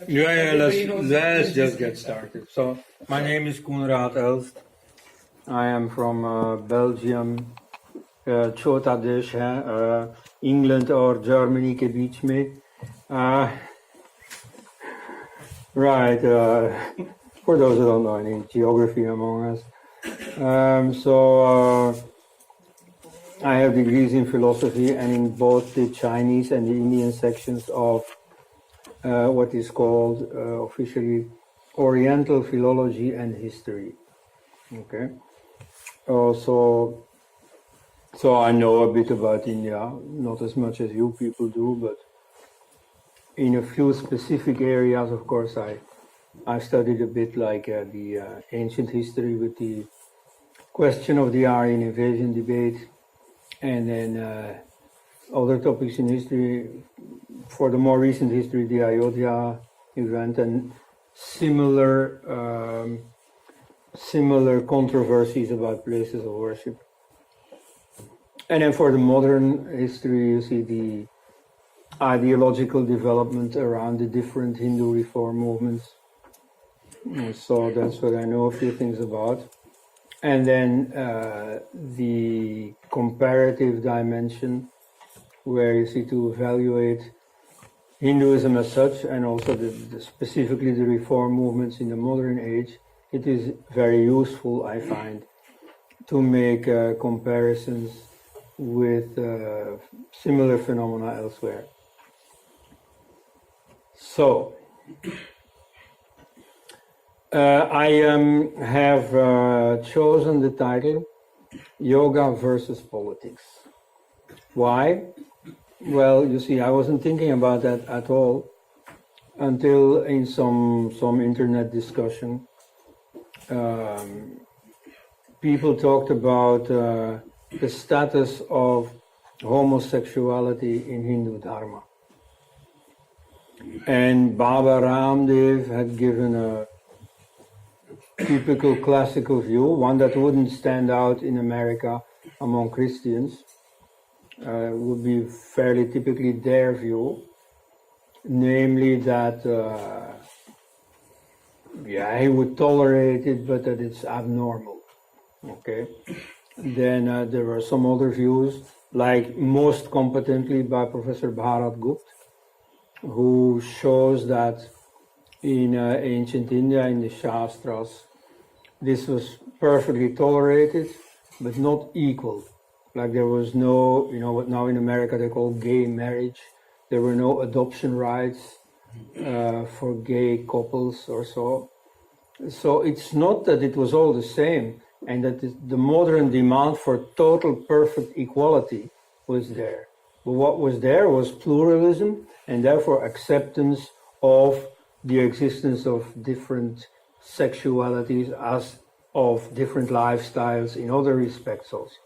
Let's just get started. So, my name is Koenraad Dost. I am from Belgium, छोटा देश है, England और Germany के बीच में. Right, for those who don't know any geography among us. I have degrees in philosophy and in both the Chinese and the Indian sections of what is called officially Oriental Philology and History. Okay. So I know a bit about India, not as much as you people do, but in a few specific areas, of course, I studied a bit like the ancient history with the question of the Aryan invasion debate, and then other topics in history, for the more recent history, the Ayodhya event and similar controversies about places of worship. And then for the modern history, you see the ideological development around the different Hindu reform movements. So that's what I know a few things about. And then the comparative dimension, where you see to evaluate Hinduism as such, and also specifically the reform movements in the modern age. It is very useful, I find, to make comparisons with similar phenomena elsewhere. So, I have chosen the title Yoga versus Politics. Why? Well, you see, I wasn't thinking about that at all until in some internet discussion, people talked about the status of homosexuality in Hindu Dharma. And Baba Ramdev had given a typical classical view, one that wouldn't stand out in America among Christians. Would be fairly typically their view, namely that he would tolerate it, but that it's abnormal. Okay. Then there were some other views, like most competently by Professor Bharat Gupta, who shows that in ancient India, in the Shastras, this was perfectly tolerated, but not equal. Like there was no, what now in America they call gay marriage. There were no adoption rights for gay couples or so. So it's not that it was all the same, and that the modern demand for total perfect equality was there. But what was there was pluralism, and therefore acceptance of the existence of different sexualities as of different lifestyles in other respects also.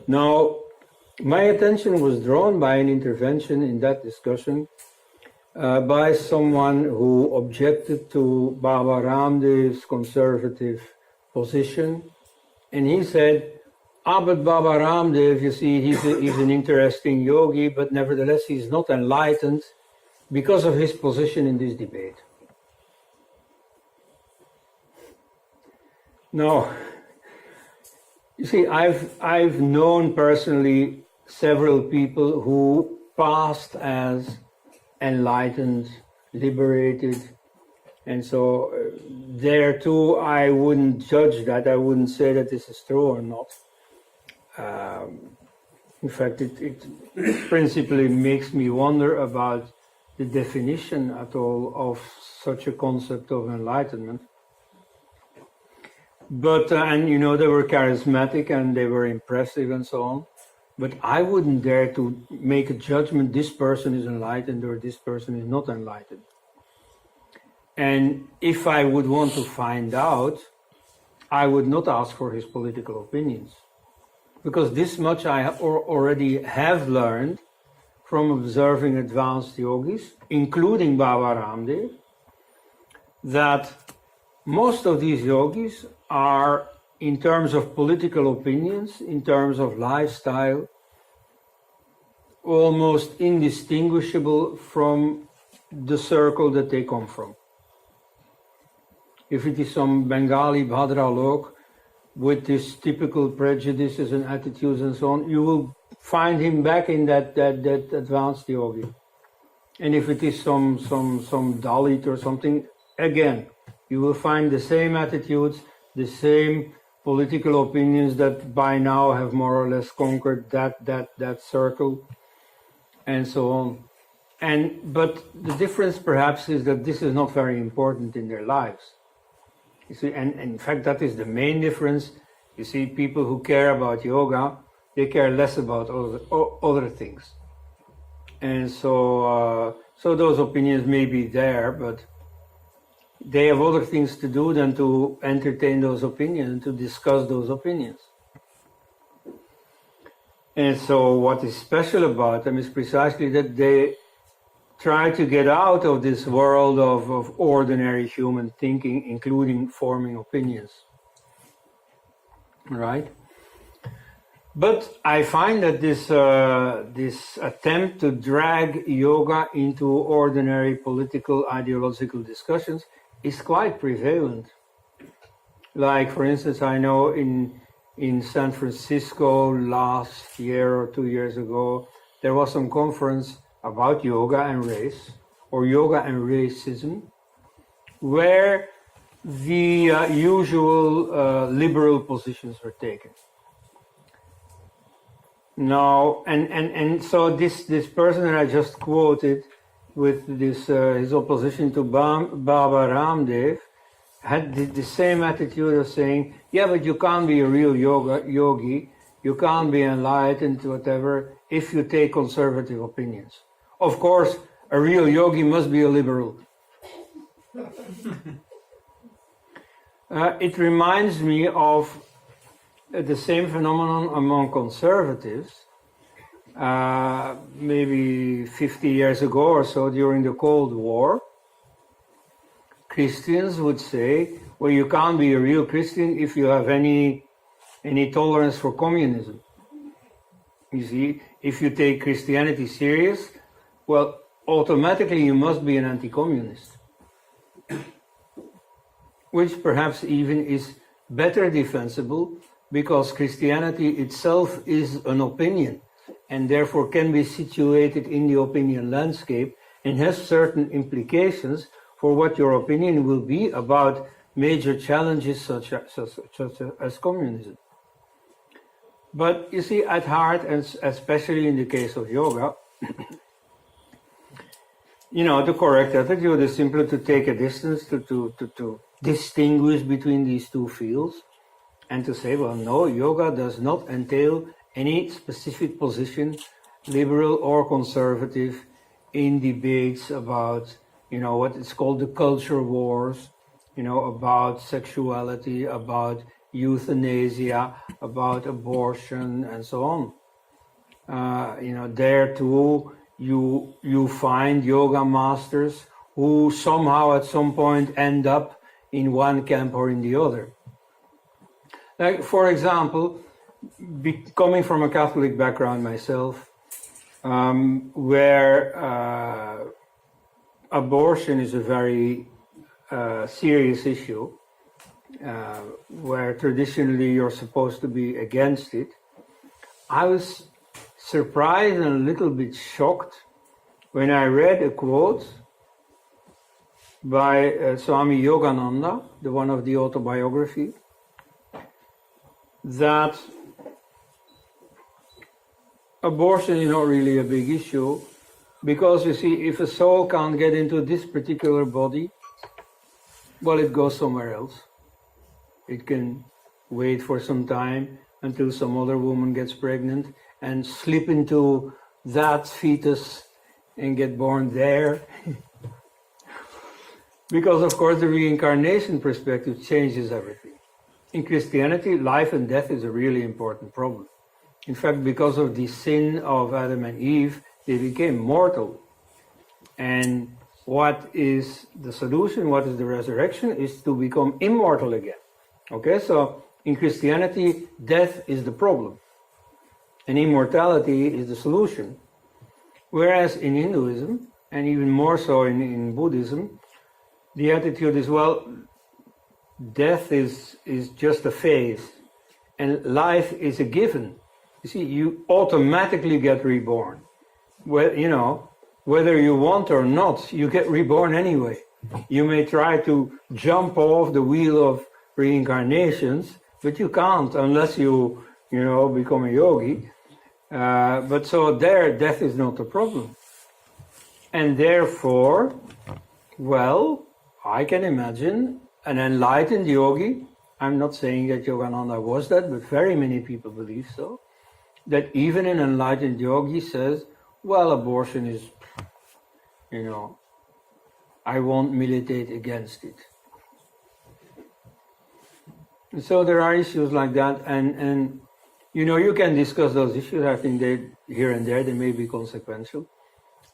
Now, my attention was drawn by an intervention in that discussion by someone who objected to Baba Ramdev's conservative position, and he said, but Baba Ramdev, you see, he's an interesting yogi, but nevertheless he's not enlightened because of his position in this debate. Now, you see, I've known personally several people who passed as enlightened, liberated, and so there too I wouldn't judge that. I wouldn't say that this is true or not. In fact, it principally makes me wonder about the definition at all of such a concept of enlightenment. But, and they were charismatic and they were impressive and so on. But I wouldn't dare to make a judgment, this person is enlightened or this person is not enlightened. And if I would want to find out, I would not ask for his political opinions. Because this much I already have learned from observing advanced yogis, including Baba Ramdev, that most of these yogis are, in terms of political opinions, in terms of lifestyle, almost indistinguishable from the circle that they come from. If it is some Bengali Bhadralok with his typical prejudices and attitudes and so on, you will find him back in that advanced yogi. And if it is some Dalit or something, again, you will find the same attitudes, the same political opinions that by now have more or less conquered that circle, and so on. But the difference perhaps is that this is not very important in their lives. You see, and in fact that is the main difference. You see, people who care about yoga, they care less about other things. And so those opinions may be there, but they have other things to do than to entertain those opinions and to discuss those opinions. And so what is special about them is precisely that they try to get out of this world of ordinary human thinking, including forming opinions. Right? But I find that this attempt to drag yoga into ordinary political ideological discussions is quite prevalent. Like, for instance, I know in San Francisco last year or 2 years ago, there was some conference about yoga and race, or yoga and racism, where the usual liberal positions were taken. Now, and so this person that I just quoted with this his opposition to Baba Ramdev had the same attitude of saying, yeah, but you can't be a real yogi, you can't be enlightened, whatever, if you take conservative opinions. Of course, a real yogi must be a liberal. It reminds me of the same phenomenon among conservatives, maybe 50 years ago or so during the Cold War. Christians would say, well, you can't be a real Christian if you have any tolerance for communism. You see, if you take Christianity serious, well, automatically you must be an anti-communist. Which perhaps even is better defensible, because Christianity itself is an opinion and therefore can be situated in the opinion landscape and has certain implications for what your opinion will be about major challenges such as communism. But you see, at heart, and especially in the case of yoga, the correct attitude is simply to take a distance, to distinguish between these two fields, and to say, well, no, yoga does not entail any specific position, liberal or conservative, in debates about, what is called the culture wars, about sexuality, about euthanasia, about abortion, and so on. There too, you find yoga masters who somehow at some point end up in one camp or in the other. Like, for example, coming from a Catholic background myself, where abortion is a very serious issue, where traditionally you're supposed to be against it, I was surprised and a little bit shocked when I read a quote by Swami Yogananda, the one of the autobiography, that abortion is not really a big issue, because you see, if a soul can't get into this particular body, well, it goes somewhere else. It can wait for some time until some other woman gets pregnant and slip into that fetus and get born there. Because, of course, the reincarnation perspective changes everything. In Christianity, life and death is a really important problem. In fact, because of the sin of Adam and Eve, they became mortal. And what is the solution, what is the resurrection, is to become immortal again. Okay, so in Christianity, death is the problem, and immortality is the solution. Whereas in Hinduism and even more so in Buddhism, the attitude is, well, death is just a phase, and life is a given. You see, you automatically get reborn. Well, you know, whether you want or not, you get reborn anyway. You may try to jump off the wheel of reincarnations, but you can't unless you become a yogi. But so there, death is not a problem. And therefore, well, I can imagine an enlightened yogi, I'm not saying that Yogananda was that, but very many people believe so, that even an enlightened yogi says, well, abortion is, I won't militate against it. And so there are issues like that, and you can discuss those issues. I think they, here and there, they may be consequential.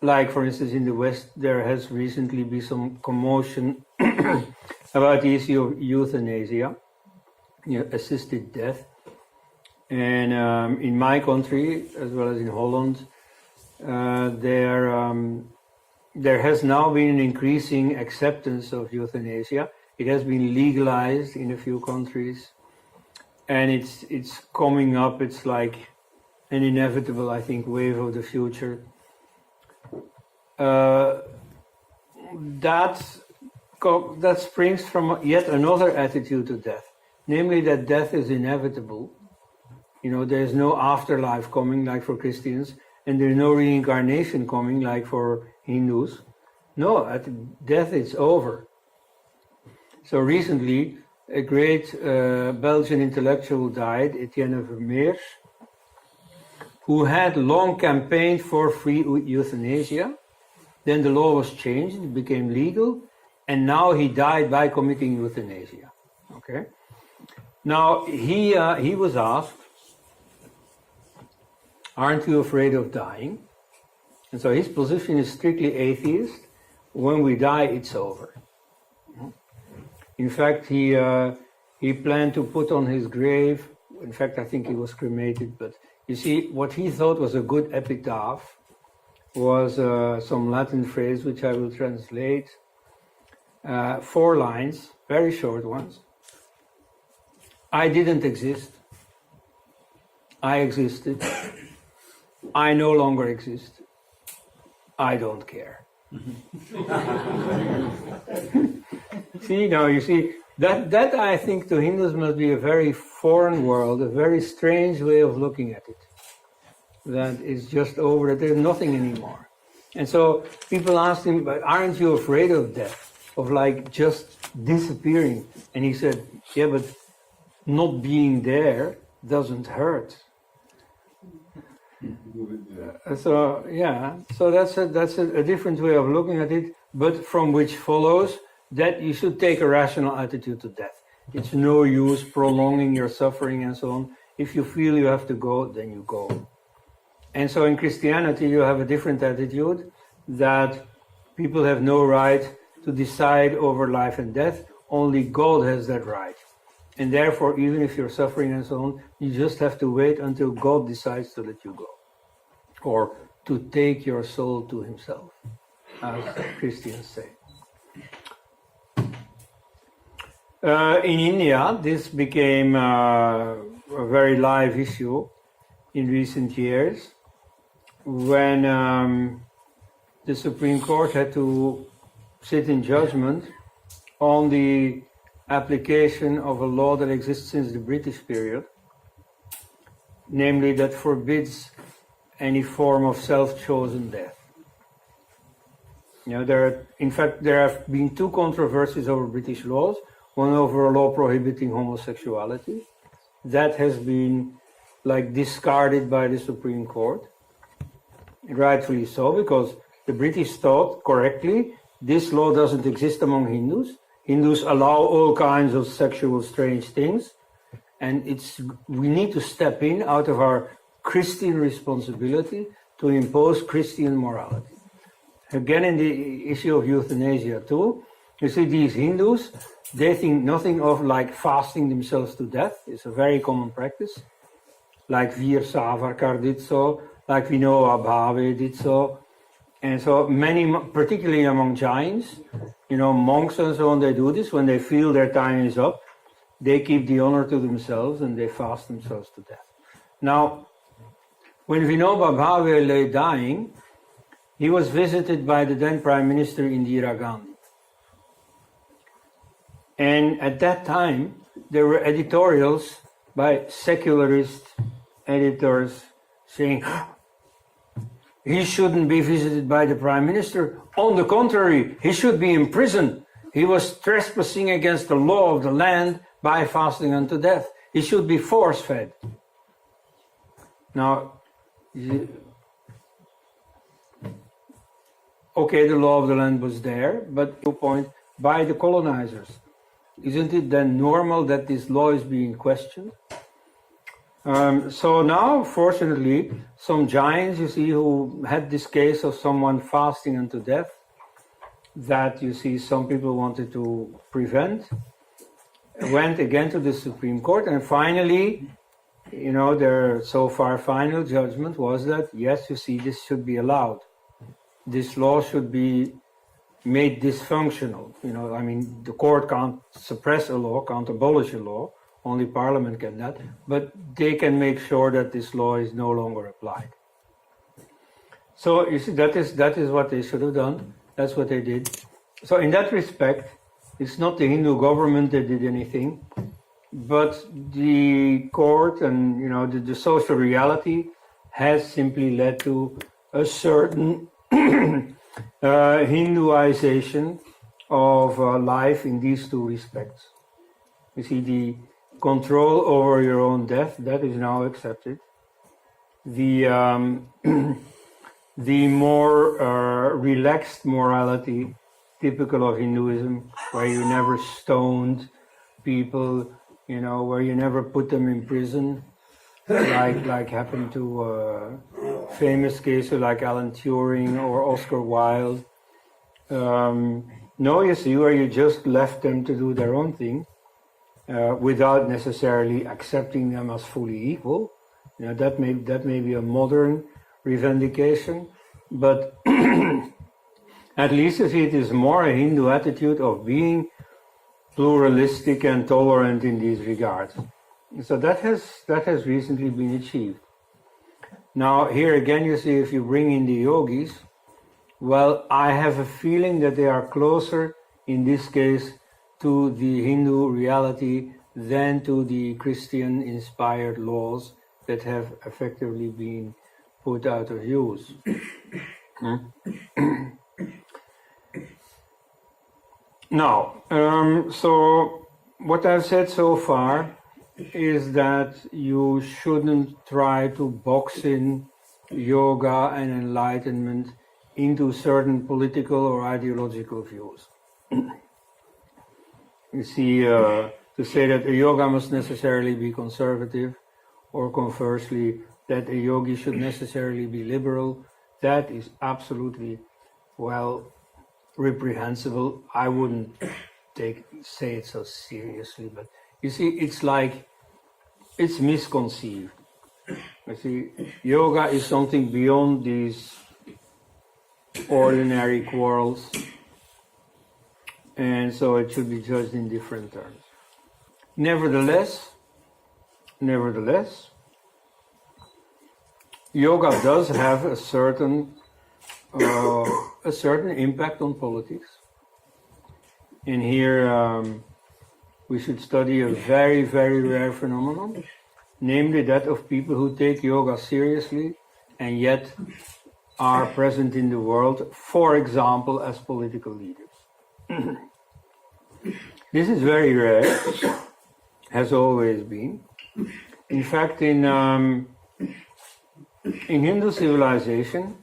Like, for instance, in the West, there has recently been some commotion about the issue of euthanasia, assisted death. And in my country, as well as in Holland, there has now been an increasing acceptance of euthanasia. It has been legalized in a few countries, and it's coming up. It's like an inevitable, I think, wave of the future. That springs from yet another attitude to death, namely that death is inevitable. There's no afterlife coming like for Christians, and there's no reincarnation coming like for Hindus. No, at death it's over. So recently, a great Belgian intellectual died, Etienne Vermeer, who had long campaigned for free euthanasia. Then the law was changed, it became legal, and now he died by committing euthanasia. Okay. Now he was asked, "Aren't you afraid of dying?" And so his position is strictly atheist. When we die, it's over. In fact, he planned to put on his grave. In fact, I think he was cremated. But you see, what he thought was a good epitaph was some Latin phrase, which I will translate. 4 lines, very short ones. I didn't exist. I existed. I no longer exist. I don't care. You see, that I think to Hindus must be a very foreign world, a very strange way of looking at it. That is just over, that there's nothing anymore. And so people asked him, but aren't you afraid of death? Of like just disappearing? And he said, yeah, but not being there doesn't hurt. So that's a different way of looking at it, but from which follows that you should take a rational attitude to death. It's no use prolonging your suffering and so on. If you feel you have to go, then you go. And so in Christianity you have a different attitude, that people have no right to decide over life and death. Only God has that right. And therefore, even if you're suffering and so on, you just have to wait until God decides to let you go, or to take your soul to himself, as Christians say. In India, this became a very live issue in recent years, when the Supreme Court had to sit in judgment on the application of a law that exists since the British period, namely that forbids any form of self-chosen death. There have been 2 controversies over British laws. One over a law prohibiting homosexuality. That has been discarded by the Supreme Court. Rightfully so, because the British thought correctly, this law doesn't exist among Hindus. Hindus allow all kinds of sexual strange things, and we need to step in out of our Christian responsibility to impose Christian morality. Again, in the issue of euthanasia too, you see these Hindus, they think nothing of fasting themselves to death. It's a very common practice. Like Veer Savarkar did so, like we know Abhave did so. And so many, particularly among Jains, monks and so on, they do this when they feel their time is up. They keep the honor to themselves and they fast themselves to death. Now, when Vinoba Bhave lay dying, he was visited by the then Prime Minister Indira Gandhi. And at that time, there were editorials by secularist editors saying, he shouldn't be visited by the Prime Minister. On the contrary, he should be in prison. He was trespassing against the law of the land by fasting unto death. He should be force-fed. Now, okay, the law of the land was there, but to point by the colonizers. Isn't it then normal that this law is being questioned? So now, fortunately, some Jains, you see, who had this case of someone fasting unto death, that you see some people wanted to prevent, went again to the Supreme Court, and finally, their so far final judgment was that, yes, you see, this should be allowed. This law should be made dysfunctional. The court can't suppress a law, can't abolish a law, only Parliament can that, but they can make sure that this law is no longer applied. So you see, that is what they should have done. That's what they did. So in that respect, it's not the Hindu government that did anything, but the court and the social reality has simply led to a certain Hinduization of life in these two respects. You see, the control over your own death, that is now accepted. The more relaxed morality, typical of Hinduism, where you never stoned people, where you never put them in prison, like happened to famous cases like Alan Turing or Oscar Wilde. No, you see, where you just left them to do their own thing without necessarily accepting them as fully equal. That may be a modern revendication, but at least you see it is more a Hindu attitude of being pluralistic and tolerant in these regards. So that has recently been achieved. Now here again you see, if you bring in the yogis, well, I have a feeling that they are closer in this case to the Hindu reality than to the Christian inspired laws that have effectively been put out of use. Now, so what I've said so far is that you shouldn't try to box in yoga and enlightenment into certain political or ideological views. You see, to say that a yoga must necessarily be conservative, or conversely, that a yogi should necessarily be liberal, that is absolutely, reprehensible. I wouldn't say it so seriously, but you see, it's misconceived. You see, yoga is something beyond these ordinary quarrels, and so it should be judged in different terms. Nevertheless, yoga does have a certain impact on politics. And here we should study a very, very rare phenomenon, namely that of people who take yoga seriously and yet are present in the world, for example, as political leaders. This is very rare, has always been. In fact, in Hindu civilization,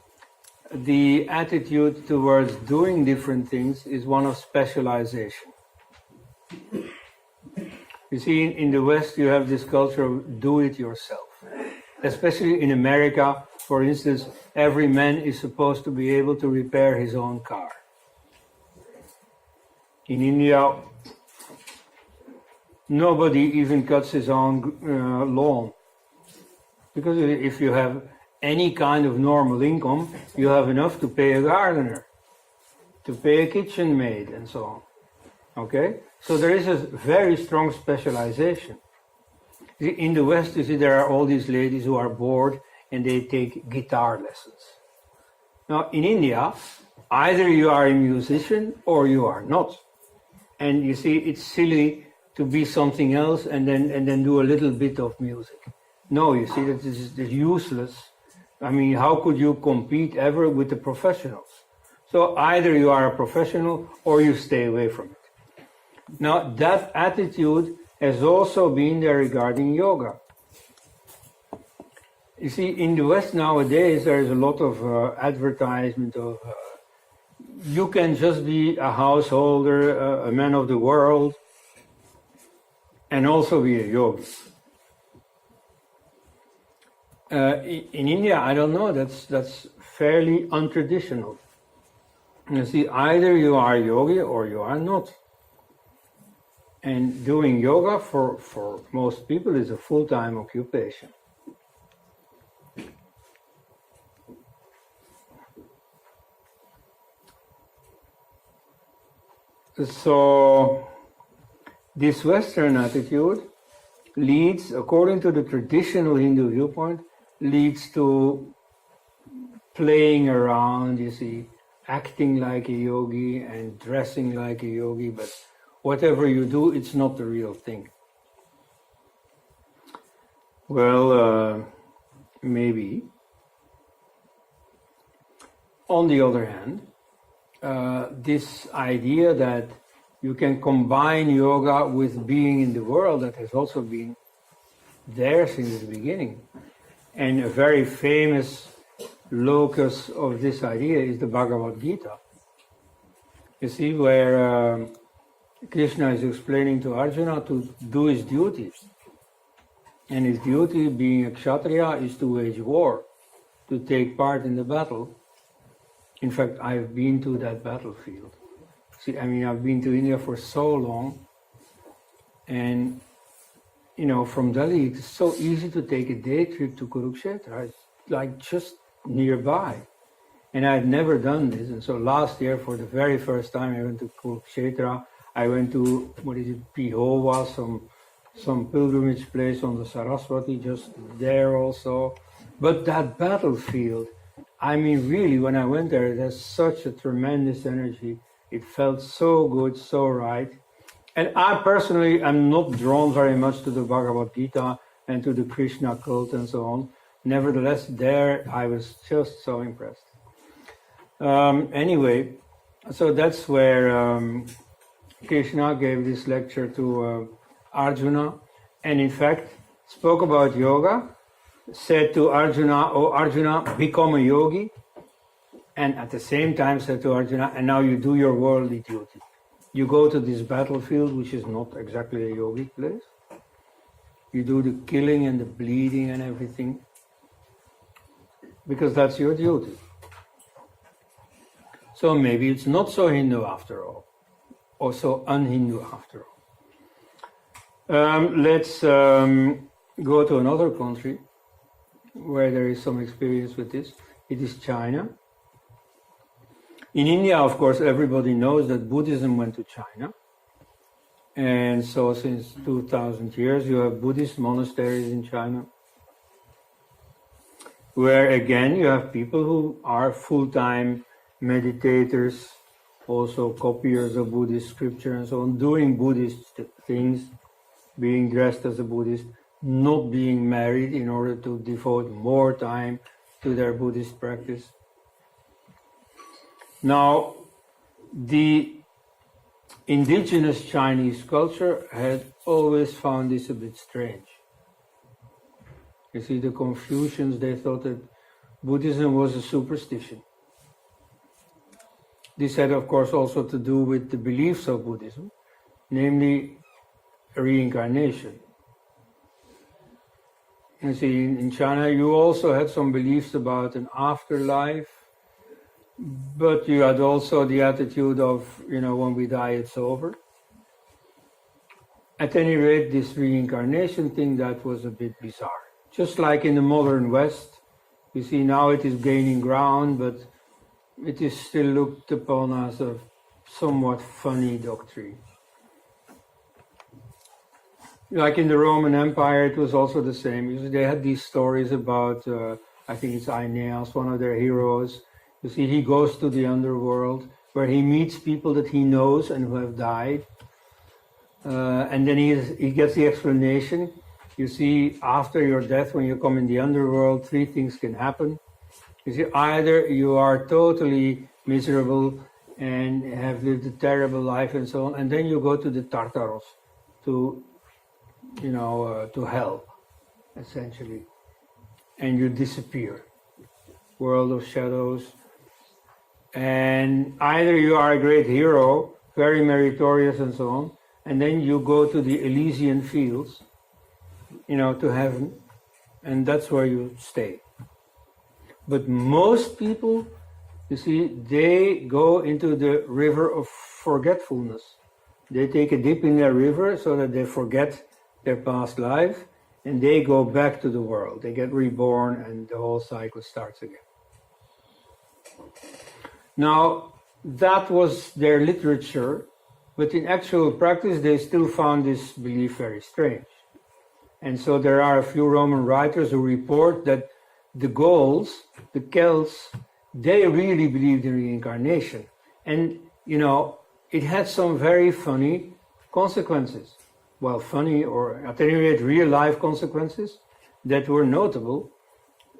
the attitude towards doing different things is one of specialization. You see, in the West, you have this culture of do it yourself. Especially in America, for instance, every man is supposed to be able to repair his own car. In India, nobody even cuts his own lawn. Because if you have any kind of normal income, you have enough to pay a gardener, to pay a kitchen maid, and so on. Okay? So there is a very strong specialization. In the West, you see, there are all these ladies who are bored and they take guitar lessons. Now, in India, either you are a musician or you are not. And you see, it's silly to be something else and then do a little bit of music. No, you see, that this is useless. I mean, how could you compete ever with the professionals? So either you are a professional or you stay away from it. Now, that attitude has also been there regarding yoga. You see, in the West nowadays, there is a lot of advertisement of you can just be a householder, a man of the world, and also be a yogi. In India, I don't know, that's fairly untraditional. You see, either you are a yogi or you are not. And doing yoga for most people is a full-time occupation. So this Western attitude leads, according to the traditional Hindu viewpoint, leads to playing around, you see, acting like a yogi and dressing like a yogi, but whatever you do, it's not the real thing. Well, maybe. On the other hand, this idea that you can combine yoga with being in the world, that has also been there since the beginning. And a very famous locus of this idea is the Bhagavad Gita. You see, where Krishna is explaining to Arjuna to do his duties. And his duty, being a Kshatriya, is to wage war, to take part in the battle. In fact, I've been to that battlefield. See, I mean, I've been to India for so long, and, you know, from Delhi, it's so easy to take a day trip to Kurukshetra. It's like just nearby. And I had never done this, and so last year, for the very first time, I went to Kurukshetra. I went to, Pihova, some pilgrimage place on the Saraswati, just there also. But that battlefield, I mean, really, when I went there, there's such a tremendous energy. It felt so good, so right. And I personally am not drawn very much to the Bhagavad Gita and to the Krishna cult and so on. Nevertheless, there I was just so impressed. Anyway, so that's where Krishna gave this lecture to Arjuna, and in fact spoke about yoga, said to Arjuna, "Oh Arjuna, become a yogi," and at the same time said to Arjuna, "And now you do your worldly duty. You go to this battlefield, which is not exactly a yogic place. You do the killing and the bleeding and everything, because that's your duty." So maybe it's not so Hindu after all, or so un-Hindu after all. Let's go to another country where there is some experience with this. It is China. In India, of course, everybody knows that Buddhism went to China. And so since 2000 years, you have Buddhist monasteries in China, where again, you have people who are full-time meditators, also copiers of Buddhist scripture and so on, doing Buddhist things, being dressed as a Buddhist, not being married in order to devote more time to their Buddhist practice. Now, the indigenous Chinese culture had always found this a bit strange. You see, the Confucians, they thought that Buddhism was a superstition. This had, of course, also to do with the beliefs of Buddhism, namely reincarnation. You see, in China, you also had some beliefs about an afterlife, but you had also the attitude of, you know, when we die, it's over. At any rate, this reincarnation thing, that was a bit bizarre. Just like in the modern West, You see, now it is gaining ground, but it is still looked upon as a somewhat funny doctrine. Like in the Roman Empire, it was also the same. You see, they had these stories about, I think it's Aeneas, one of their heroes. You see, he goes to the underworld where he meets people that he knows and who have died. And then he gets the explanation. You see, after your death, when you come in the underworld, three things can happen. You see, either you are totally miserable and have lived a terrible life and so on, and then you go to the Tartaros, to hell, essentially, and you disappear, world of shadows. And either you are a great hero, very meritorious and so on, and then you go to the Elysian fields, to heaven, and that's where you stay. But most people, you see, they go into the river of forgetfulness. They take a dip in their river so that they forget their past life, and they go back to the world. They get reborn, and the whole cycle starts again. Now, that was their literature, but in actual practice, they still found this belief very strange. And so there are a few Roman writers who report that the Gauls, the Celts, they really believed in reincarnation. And, it had some very funny consequences. Well, funny, or at any rate, real-life consequences that were notable,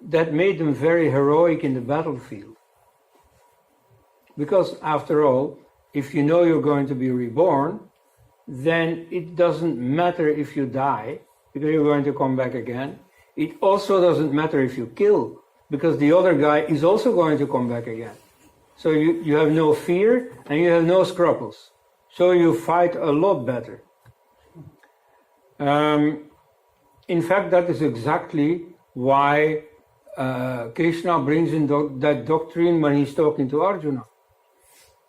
that made them very heroic in the battlefield. Because, after all, if you know you're going to be reborn, then it doesn't matter if you die, because you're going to come back again. It also doesn't matter if you kill, because the other guy is also going to come back again. So you have no fear and you have no scruples. So you fight a lot better. In fact, that is exactly why Krishna brings in that doctrine when he's talking to Arjuna.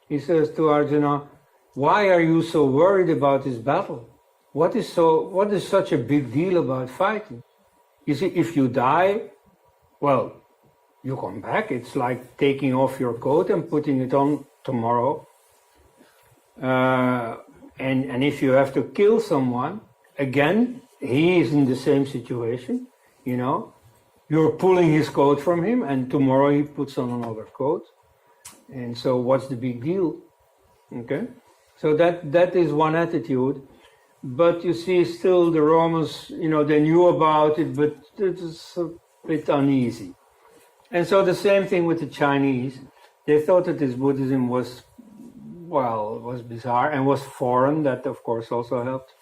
He says to Arjuna, why are you so worried about this battle? What is such a big deal about fighting? You see, if you die, well, you come back. It's like taking off your coat and putting it on tomorrow. And if you have to kill someone, again, he is in the same situation, You're pulling his coat from him, and tomorrow he puts on another coat. And so what's the big deal? Okay? So that is one attitude. But you see, still the Romans, they knew about it, but it was a bit uneasy. And so the same thing with the Chinese. They thought that this Buddhism was bizarre and was foreign. That, of course, also helped.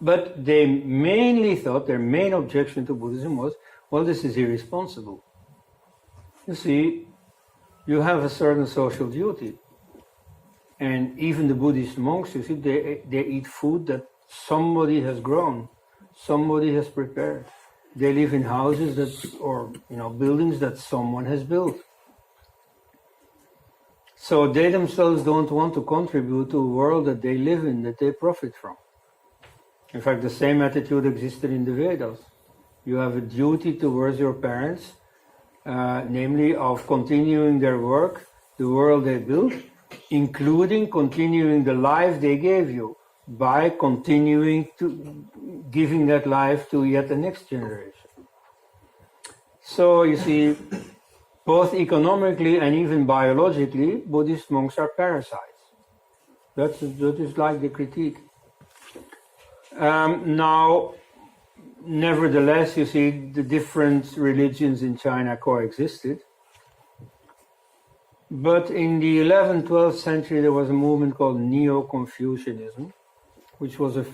But they mainly thought, their main objection to Buddhism was, well, this is irresponsible. You see, you have a certain social duty. And even the Buddhist monks, you see, they eat food that somebody has grown, somebody has prepared. They live in houses buildings that someone has built. So they themselves don't want to contribute to a world that they live in, that they profit from. In fact, the same attitude existed in the Vedas. You have a duty towards your parents, namely of continuing their work, the world they built, including continuing the life they gave you by continuing to giving that life to yet the next generation. So you see, both economically and even biologically, Buddhist monks are parasites. That is like the critique. Now, nevertheless, you see, the different religions in China coexisted. But in the 11th, 12th century, there was a movement called Neo-Confucianism, which was a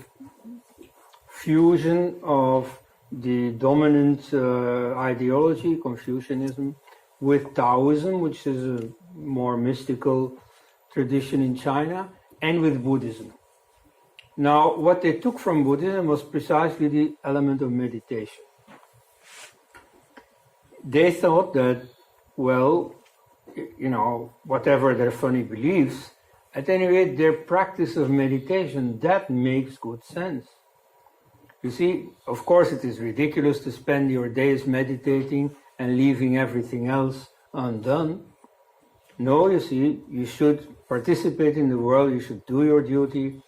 fusion of the dominant ideology, Confucianism, with Taoism, which is a more mystical tradition in China, and with Buddhism. Now, what they took from Buddhism was precisely the element of meditation. They thought that, well, whatever their funny beliefs, at any rate, their practice of meditation, that makes good sense. You see, of course it is ridiculous to spend your days meditating and leaving everything else undone. No, you see, you should participate in the world, you should do your duty.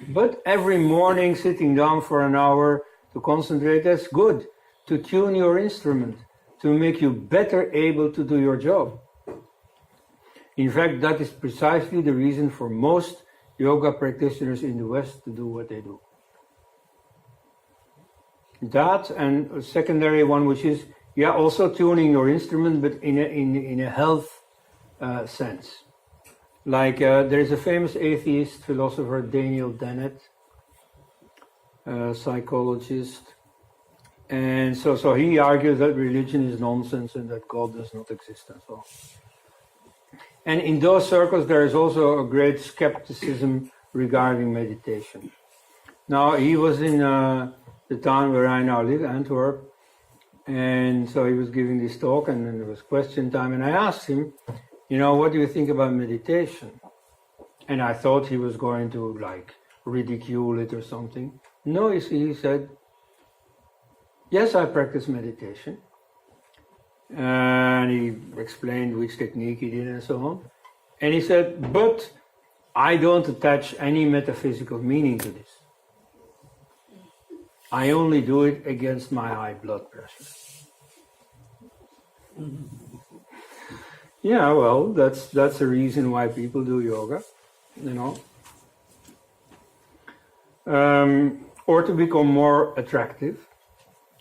But every morning sitting down for an hour to concentrate, that's good. To tune your instrument, to make you better able to do your job. In fact, that is precisely the reason for most yoga practitioners in the West to do what they do. That and a secondary one, which is, yeah, also tuning your instrument, but in a health sense. Like there is a famous atheist philosopher, Daniel Dennett, psychologist, and so he argues that religion is nonsense and that God does not exist and so on. And in those circles there is also a great skepticism regarding meditation. Now he was in the town where I now live, Antwerp, and so he was giving this talk and then there was question time, and I asked him, what do you think about meditation? And I thought he was going to like ridicule it or something. No, you see, he said, yes, I practice meditation. And he explained which technique he did and so on. And he said, but I don't attach any metaphysical meaning to this. I only do it against my high blood pressure. Yeah, well, that's a reason why people do yoga, or to become more attractive.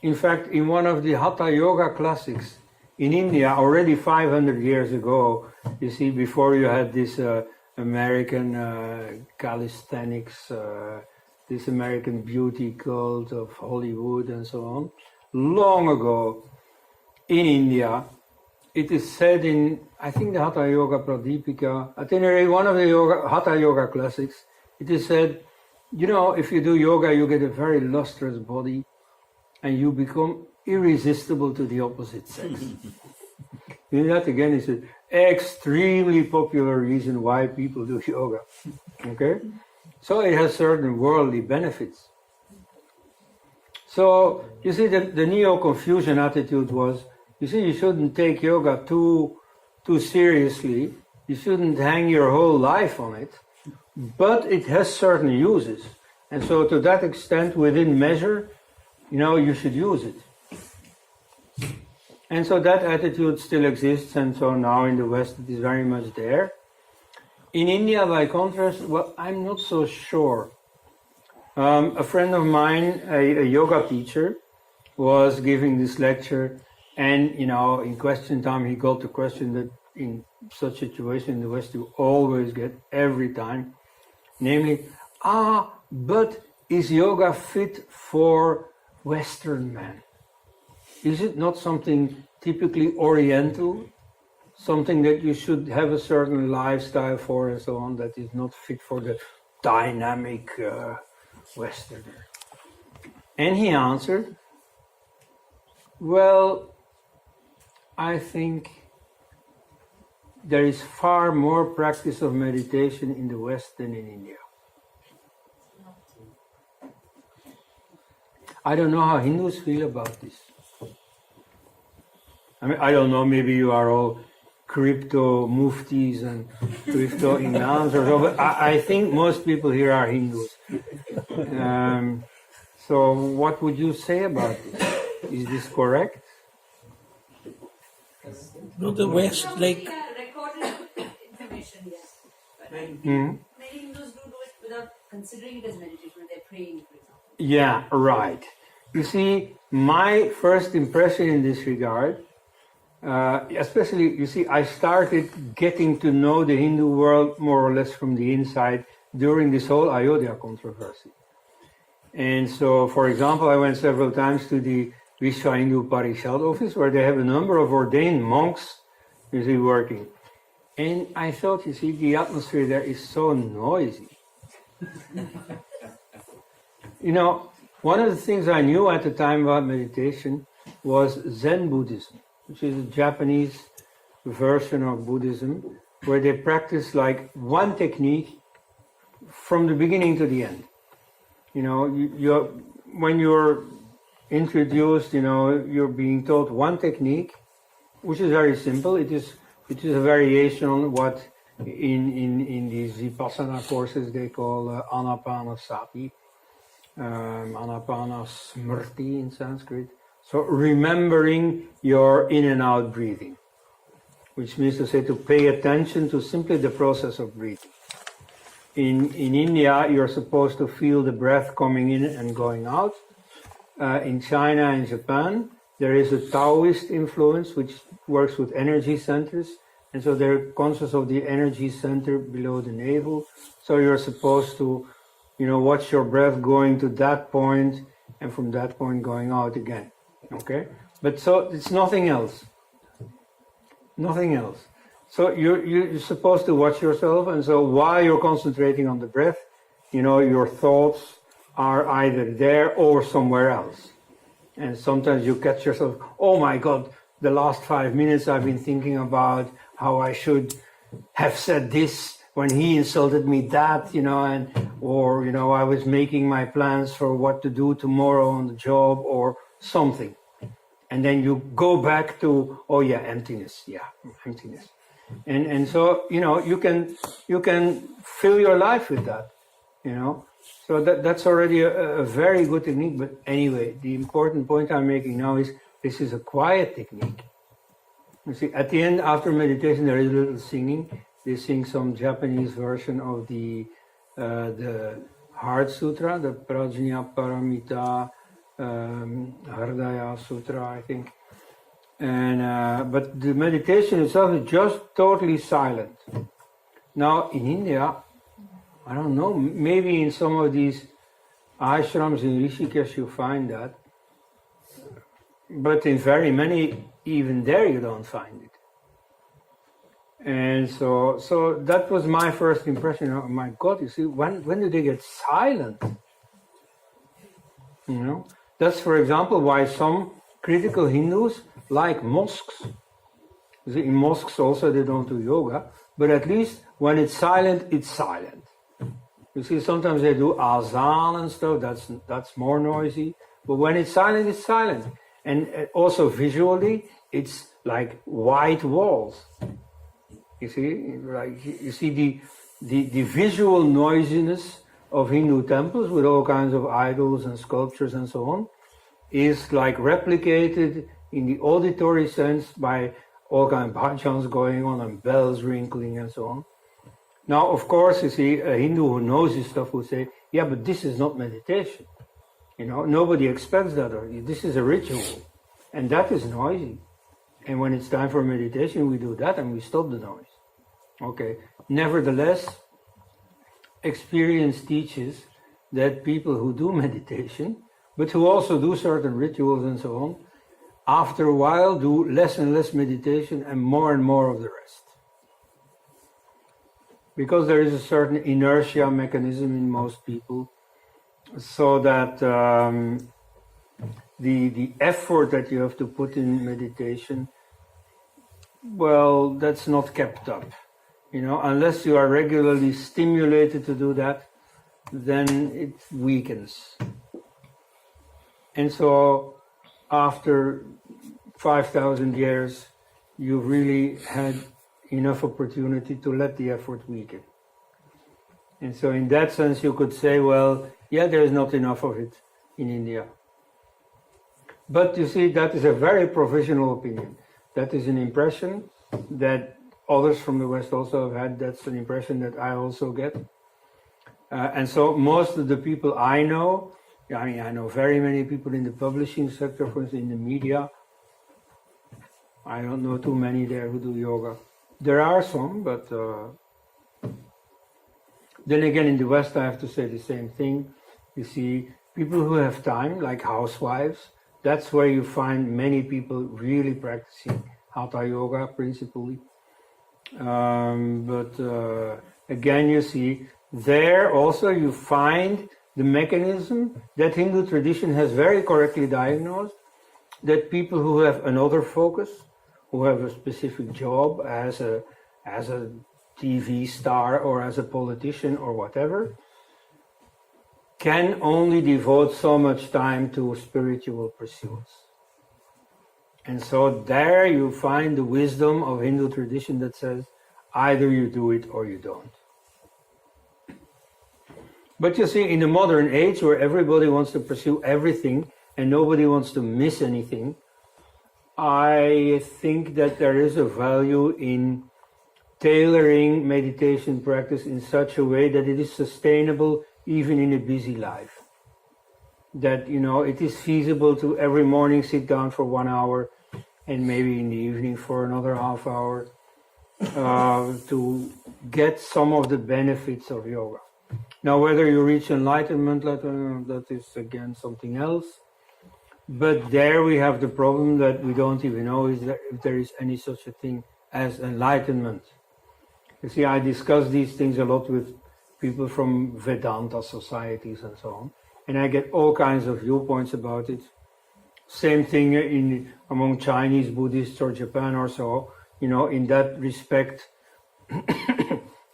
In fact, in one of the Hatha Yoga classics in India, already 500 years ago, you see, before you had this American calisthenics, this American beauty cult of Hollywood and so on, long ago in India, it is said in, I think, the Hatha Yoga Pradipika, at any rate, one of the Hatha Yoga classics, it is said, if you do yoga, you get a very lustrous body and you become irresistible to the opposite sex. That again is an extremely popular reason why people do yoga. Okay? So it has certain worldly benefits. So, you see, the Neo-Confucian attitude was, you shouldn't take yoga too seriously. You shouldn't hang your whole life on it. But it has certain uses. And so to that extent, within measure, you should use it. And so that attitude still exists, and so now in the West it is very much there. In India, by contrast, well, I'm not so sure. A friend of mine, a yoga teacher, was giving this lecture, and in question time he got the question that in such situation in the West you always get every time, namely, but is yoga fit for Western men? Is it not something typically Oriental? Something that you should have a certain lifestyle for and so on, that is not fit for the dynamic Westerner? And he answered, well, I think there is far more practice of meditation in the West than in India. I don't know how Hindus feel about this. I don't know, maybe you are all crypto muftis and crypto imams or so, but I think most people here are Hindus. So what would you say about this? Is this correct? No, the West, like... recorded information, yes. But many Hindus do it without considering it as meditation when they're praying, for example. Yeah, right. You see, my first impression in this regard, especially, I started getting to know the Hindu world more or less from the inside during this whole Ayodhya controversy. And so, for example, I went several times to the Vishwa Hindu Parishad office, where they have a number of ordained monks, working. And I thought, the atmosphere there is so noisy. One of the things I knew at the time about meditation was Zen Buddhism, which is a Japanese version of Buddhism, where they practice like one technique from the beginning to the end. when you're introduced, you're being taught one technique, which is very simple. It is a variation on what in these Vipassana courses they call Anapanasati, Anapanasmrti in Sanskrit. So remembering your in and out breathing, which means to say to pay attention to simply the process of breathing. In India, you're supposed to feel the breath coming in and going out. In China and Japan, there is a Taoist influence which works with energy centers, and so they're conscious of the energy center below the navel. So you're supposed to, watch your breath going to that point, and from that point going out again. Okay, but so it's nothing else. Nothing else. So you're supposed to watch yourself, and so while you're concentrating on the breath, your thoughts are either there or somewhere else. And sometimes you catch yourself, oh my God, the last 5 minutes I've been thinking about how I should have said this when he insulted me that, or I was making my plans for what to do tomorrow on the job or something. And then you go back to, oh yeah, emptiness. And so, you can fill your life with that, So that's already a very good technique. But anyway, the important point I'm making now is this is a quiet technique. You see, at the end, after meditation, there is a little singing. They sing some Japanese version of the Heart Sutra, the Prajna Paramita Hardaya Sutra, I think. And but the meditation itself is just totally silent. Now in India, I don't know, maybe in some of these ashrams in Rishikesh you find that, but in very many, even there you don't find it. And so that was my first impression. Oh my God, you see, when do they get silent? That's, for example, why some critical Hindus like mosques. In mosques also they don't do yoga, but at least when it's silent, it's silent. You see, sometimes they do azan and stuff, that's more noisy, but when it's silent, it's silent. And also visually, it's like white walls. You see, the visual noisiness of Hindu temples with all kinds of idols and sculptures and so on is like replicated in the auditory sense by all kinds of bhajans going on and bells ringing and so on. Now, of course, you see, a Hindu who knows this stuff will say, yeah, but this is not meditation. Nobody expects that. Or this is a ritual. And that is noisy. And when it's time for meditation, we do that and we stop the noise. Okay. Nevertheless, experience teaches that people who do meditation, but who also do certain rituals and so on, after a while do less and less meditation and more of the rest. Because there is a certain inertia mechanism in most people, so that the effort that you have to put in meditation, well, that's not kept up. Unless you are regularly stimulated to do that, then it weakens. And so after 5,000 years, you've really had enough opportunity to let the effort weaken. And so in that sense, you could say, well, yeah, there's not enough of it in India. But you see, that is a very provisional opinion. That is an impression that others from the West also have had. That's an impression that I also get. And so most of the people I know, I know very many people in the publishing sector, for instance, in the media. I don't know too many there who do yoga. There are some, but then again in the West I have to say the same thing. You see, people who have time, like housewives, that's where you find many people really practicing Hatha Yoga principally. But again, you see, there also you find the mechanism that Hindu tradition has very correctly diagnosed, that people who have another focus, who have a specific job as a TV star or as a politician or whatever, can only devote so much time to spiritual pursuits. And so there you find the wisdom of Hindu tradition that says either you do it or you don't. But you see, in the modern age where everybody wants to pursue everything and nobody wants to miss anything, I think that there is a value in tailoring meditation practice in such a way that it is sustainable even in a busy life. That, it is feasible to every morning sit down for 1 hour and maybe in the evening for another half hour to get some of the benefits of yoga. Now, whether you reach enlightenment, that is again something else. But there we have the problem that we don't even know if there is any such a thing as enlightenment. You see, I discuss these things a lot with people from Vedanta societies and so on, and I get all kinds of viewpoints about it. Same thing among Chinese Buddhists or Japan or so. In that respect,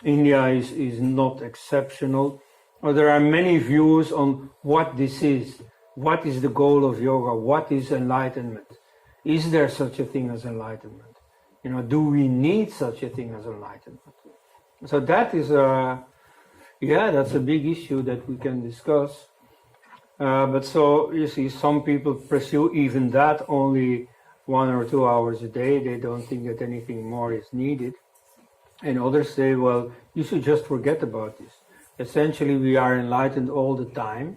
India is not exceptional. Or there are many views on what this is. What is the goal of yoga? What is enlightenment? Is there such a thing as enlightenment? Do we need such a thing as enlightenment? So that is that's a big issue that we can discuss. But so you see, some people pursue even that only 1 or 2 hours a day. They don't think that anything more is needed. And others say, well, you should just forget about this. Essentially, we are enlightened all the time.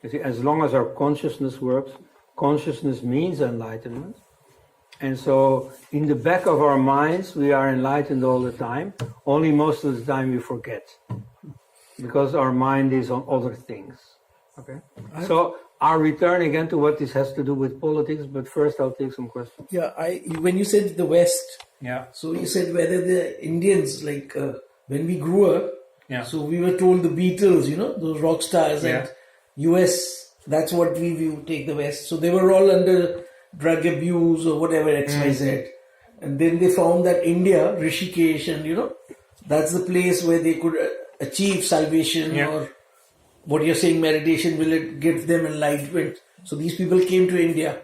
You see, as long as our consciousness works, consciousness means enlightenment. And so, in the back of our minds, we are enlightened all the time. Only most of the time we forget, because our mind is on other things. Okay. So, I'll return again to what this has to do with politics. But first, I'll take some questions. Yeah, when you said the West, so you said whether the Indians, when we grew up, so we were told the Beatles, those rock stars, and US, that's what we take the West. So they were all under drug abuse or whatever, XYZ. And then they found that India, Rishikesh, and that's the place where they could achieve salvation or what you're saying, meditation, will it give them enlightenment? So these people came to India,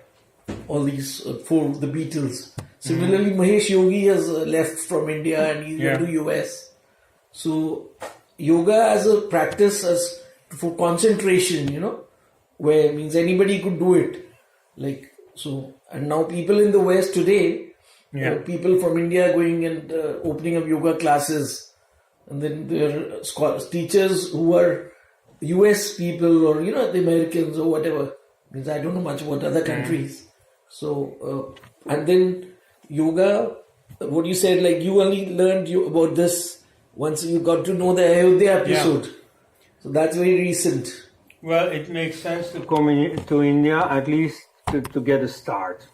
all these for the Beatles. Similarly, Mahesh Yogi has left from India and he went to US. So yoga as a practice as for concentration, where means anybody could do it. And now people in the West today, people from India going and opening up yoga classes, and then there are teachers who are US people or the Americans or whatever. Means I don't know much about other countries. So and then yoga, what you said, you only learned about this once you got to know the Ayodhya episode. So that's very recent. Well, it makes sense to come to India at least to get a start.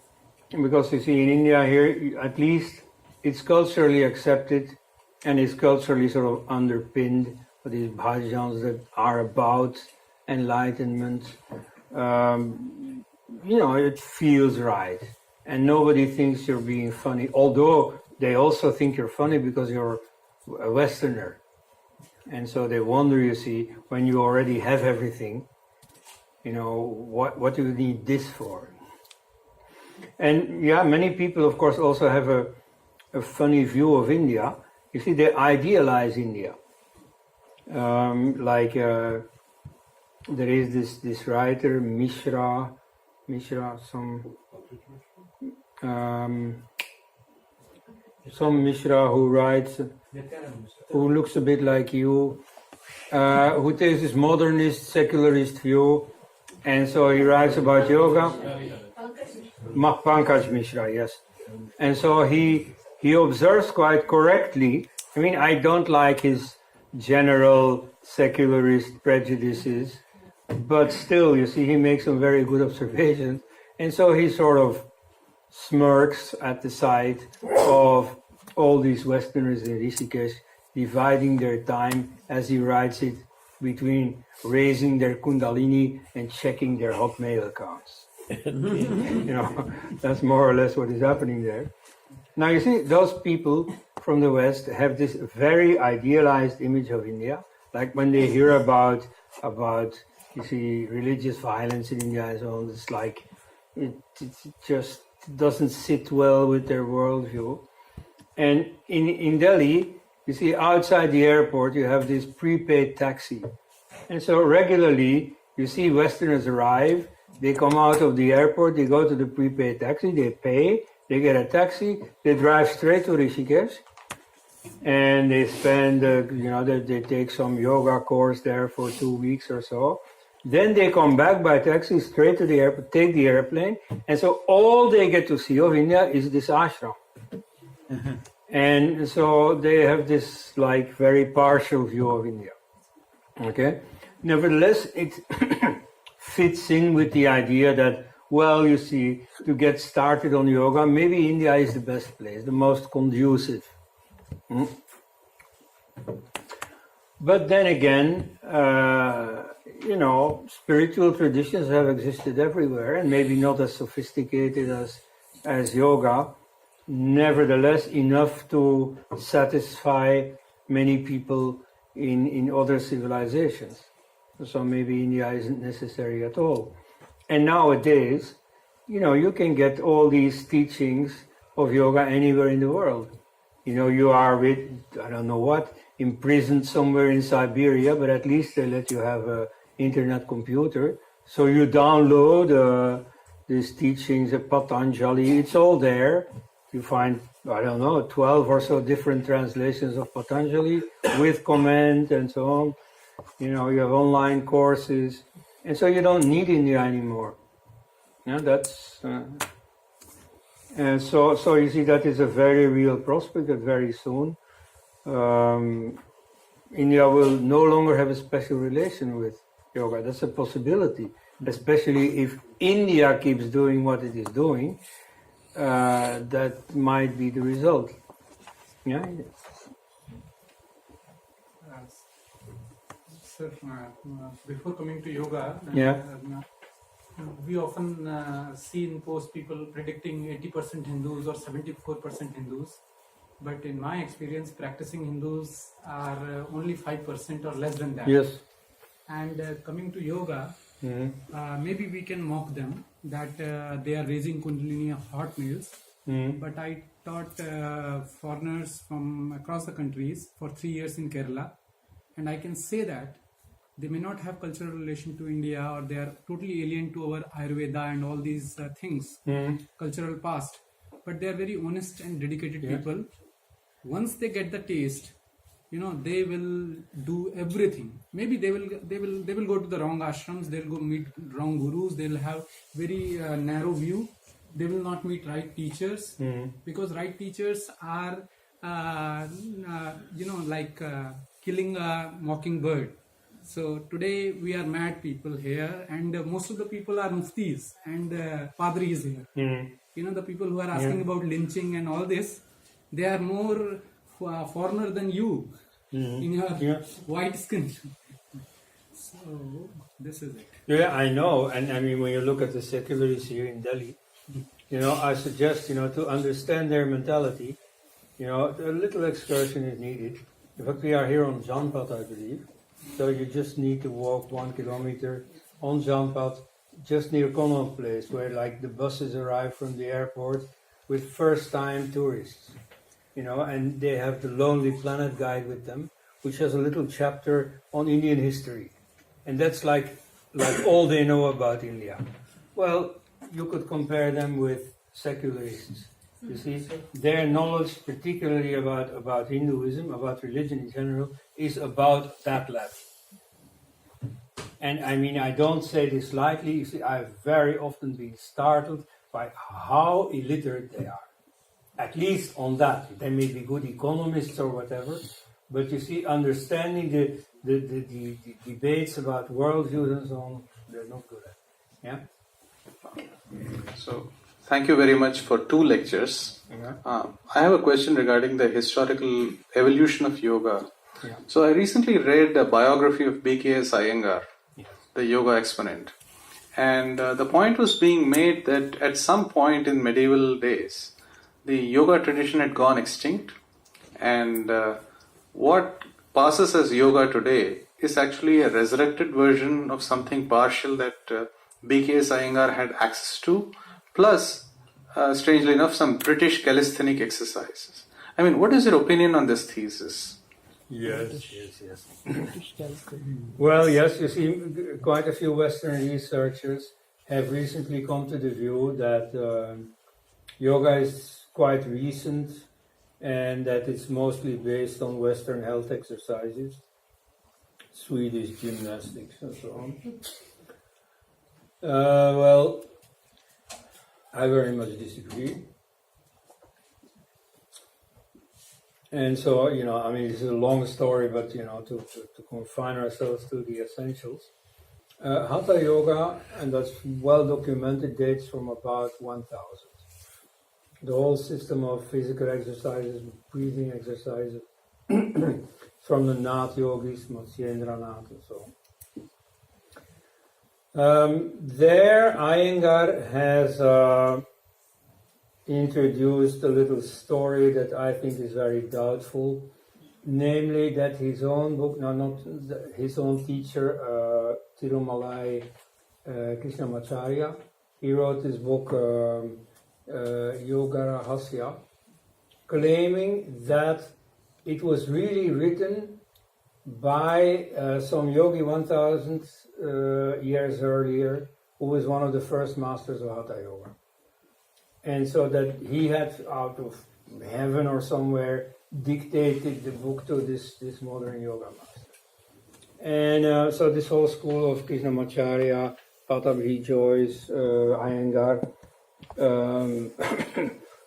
Because you see, in India here, at least it's culturally accepted and it's culturally sort of underpinned with these bhajans that are about enlightenment. It feels right. And nobody thinks you're being funny, although they also think you're funny because you're a Westerner. And so they wonder, you see, when you already have everything, what do you need this for? And many people, of course, also have a funny view of India. You see, they idealize India. There is this writer, Mishra, some Mishra who writes, who looks a bit like you, who takes this modernist, secularist view, and so he writes about yoga. Pankaj Mishra, yes. And so he observes quite correctly. I mean, I don't like his general secularist prejudices, but still, you see, he makes some very good observations. And so he sort of smirks at the sight of all these Westerners in Rishikesh dividing their time, as he writes it, between raising their kundalini and checking their Hotmail accounts. That's more or less what is happening there. Now you see, those people from the West have this very idealized image of India, Like when they hear about you see religious violence in India and so on, it's like it just doesn't sit well with their worldview. And in Delhi, you see outside the airport you have this prepaid taxi, and so regularly you see Westerners arrive. They come out of the airport, they go to the prepaid taxi, they pay, they get a taxi, they drive straight to Rishikesh, and they spend, they take some yoga course there for 2 weeks or so. Then they come back by taxi straight to the airport, take the airplane, and so all they get to see of India is this ashram. And so they have this like very partial view of India. Okay? Nevertheless, it fits in with the idea that, well, you see, to get started on yoga, maybe India is the best place, the most conducive. But then again, spiritual traditions have existed everywhere, and maybe not as sophisticated as yoga, nevertheless enough to satisfy many people in other civilizations. So maybe India isn't necessary at all. And nowadays, you can get all these teachings of yoga anywhere in the world. You are with, I don't know what, imprisoned somewhere in Siberia, but at least they let you have an internet computer. So you download these teachings of Patanjali, it's all there. You find, 12 or so different translations of Patanjali with comment and so on. You have online courses, and so you don't need India anymore. That's and so you see that is a very real prospect that very soon India will no longer have a special relation with yoga. That's a possibility, especially if India keeps doing what it is doing. That might be the result. Yeah. Sir, before coming to yoga, we often see in posts people predicting 80% Hindus or 74% Hindus. But in my experience, practicing Hindus are only 5% or less than that. Yes. And coming to yoga, maybe we can mock them that they are raising Kundalini hot meals. But I taught foreigners from across the countries for 3 years in Kerala, and I can say that they may not have cultural relation to India, or they are totally alien to our Ayurveda and all these things, cultural past, but they are very honest and dedicated people. Once they get the taste, they will do everything. Maybe they will go to the wrong ashrams, they'll go meet wrong gurus, they'll have very narrow view. They will not meet right teachers, because right teachers are like killing a mockingbird. So today we are mad people here, and most of the people are muftis and padris here. The people who are asking about lynching and all this, they are more foreigner than you in your white skin. So this is it. Yeah, I know. And I mean, when you look at the secularists here in Delhi, I suggest, to understand their mentality, a little excursion is needed. In fact, we are here on Janpat, I believe. So you just need to walk 1 kilometer on Janpat, just near Connaught Place, where like the buses arrive from the airport with first-time tourists, and they have the Lonely Planet guide with them, which has a little chapter on Indian history, and that's like all they know about India. Well, you could compare them with secularists. You see, their knowledge, particularly about Hinduism, about religion in general, is about that level. And I mean, I don't say this lightly. You see, I've very often been startled by how illiterate they are. At least on that. They may be good economists or whatever, but you see, understanding the debates about worldviews and so on, they're not good at. Yeah? So, thank you very much for 2 lectures. I have a question regarding the historical evolution of yoga. Yeah. So, I recently read a biography of B.K.S. Iyengar, the yoga exponent. And the point was being made that at some point in medieval days, the yoga tradition had gone extinct. And what passes as yoga today is actually a resurrected version of something partial that BKS Iyengar had access to, plus, strangely enough, some British calisthenic exercises. I mean, what is your opinion on this thesis? Yes. Well, yes, you see, quite a few Western researchers have recently come to the view that yoga is quite recent and that it's mostly based on Western health exercises, Swedish gymnastics and so on. Well, I very much disagree. And so, I mean, this is a long story, but, to confine ourselves to the essentials. Hatha Yoga, and that's well documented, dates from about 1000. The whole system of physical exercises, breathing exercises, from the Nath yogis, Matsyendra Nath, and so on. There, Iyengar has introduced a little story that I think is very doubtful, namely that his own book, his own teacher, Tirumalai Krishnamacharya, he wrote this book, Yoga Rahasya, claiming that it was really written by some yogi 1000 years earlier, who was one of the first masters of Hatha Yoga. And so that he had, out of heaven or somewhere, dictated the book to this modern yoga master. And so this whole school of Krishnamacharya, Patabhi Joyce, Iyengar,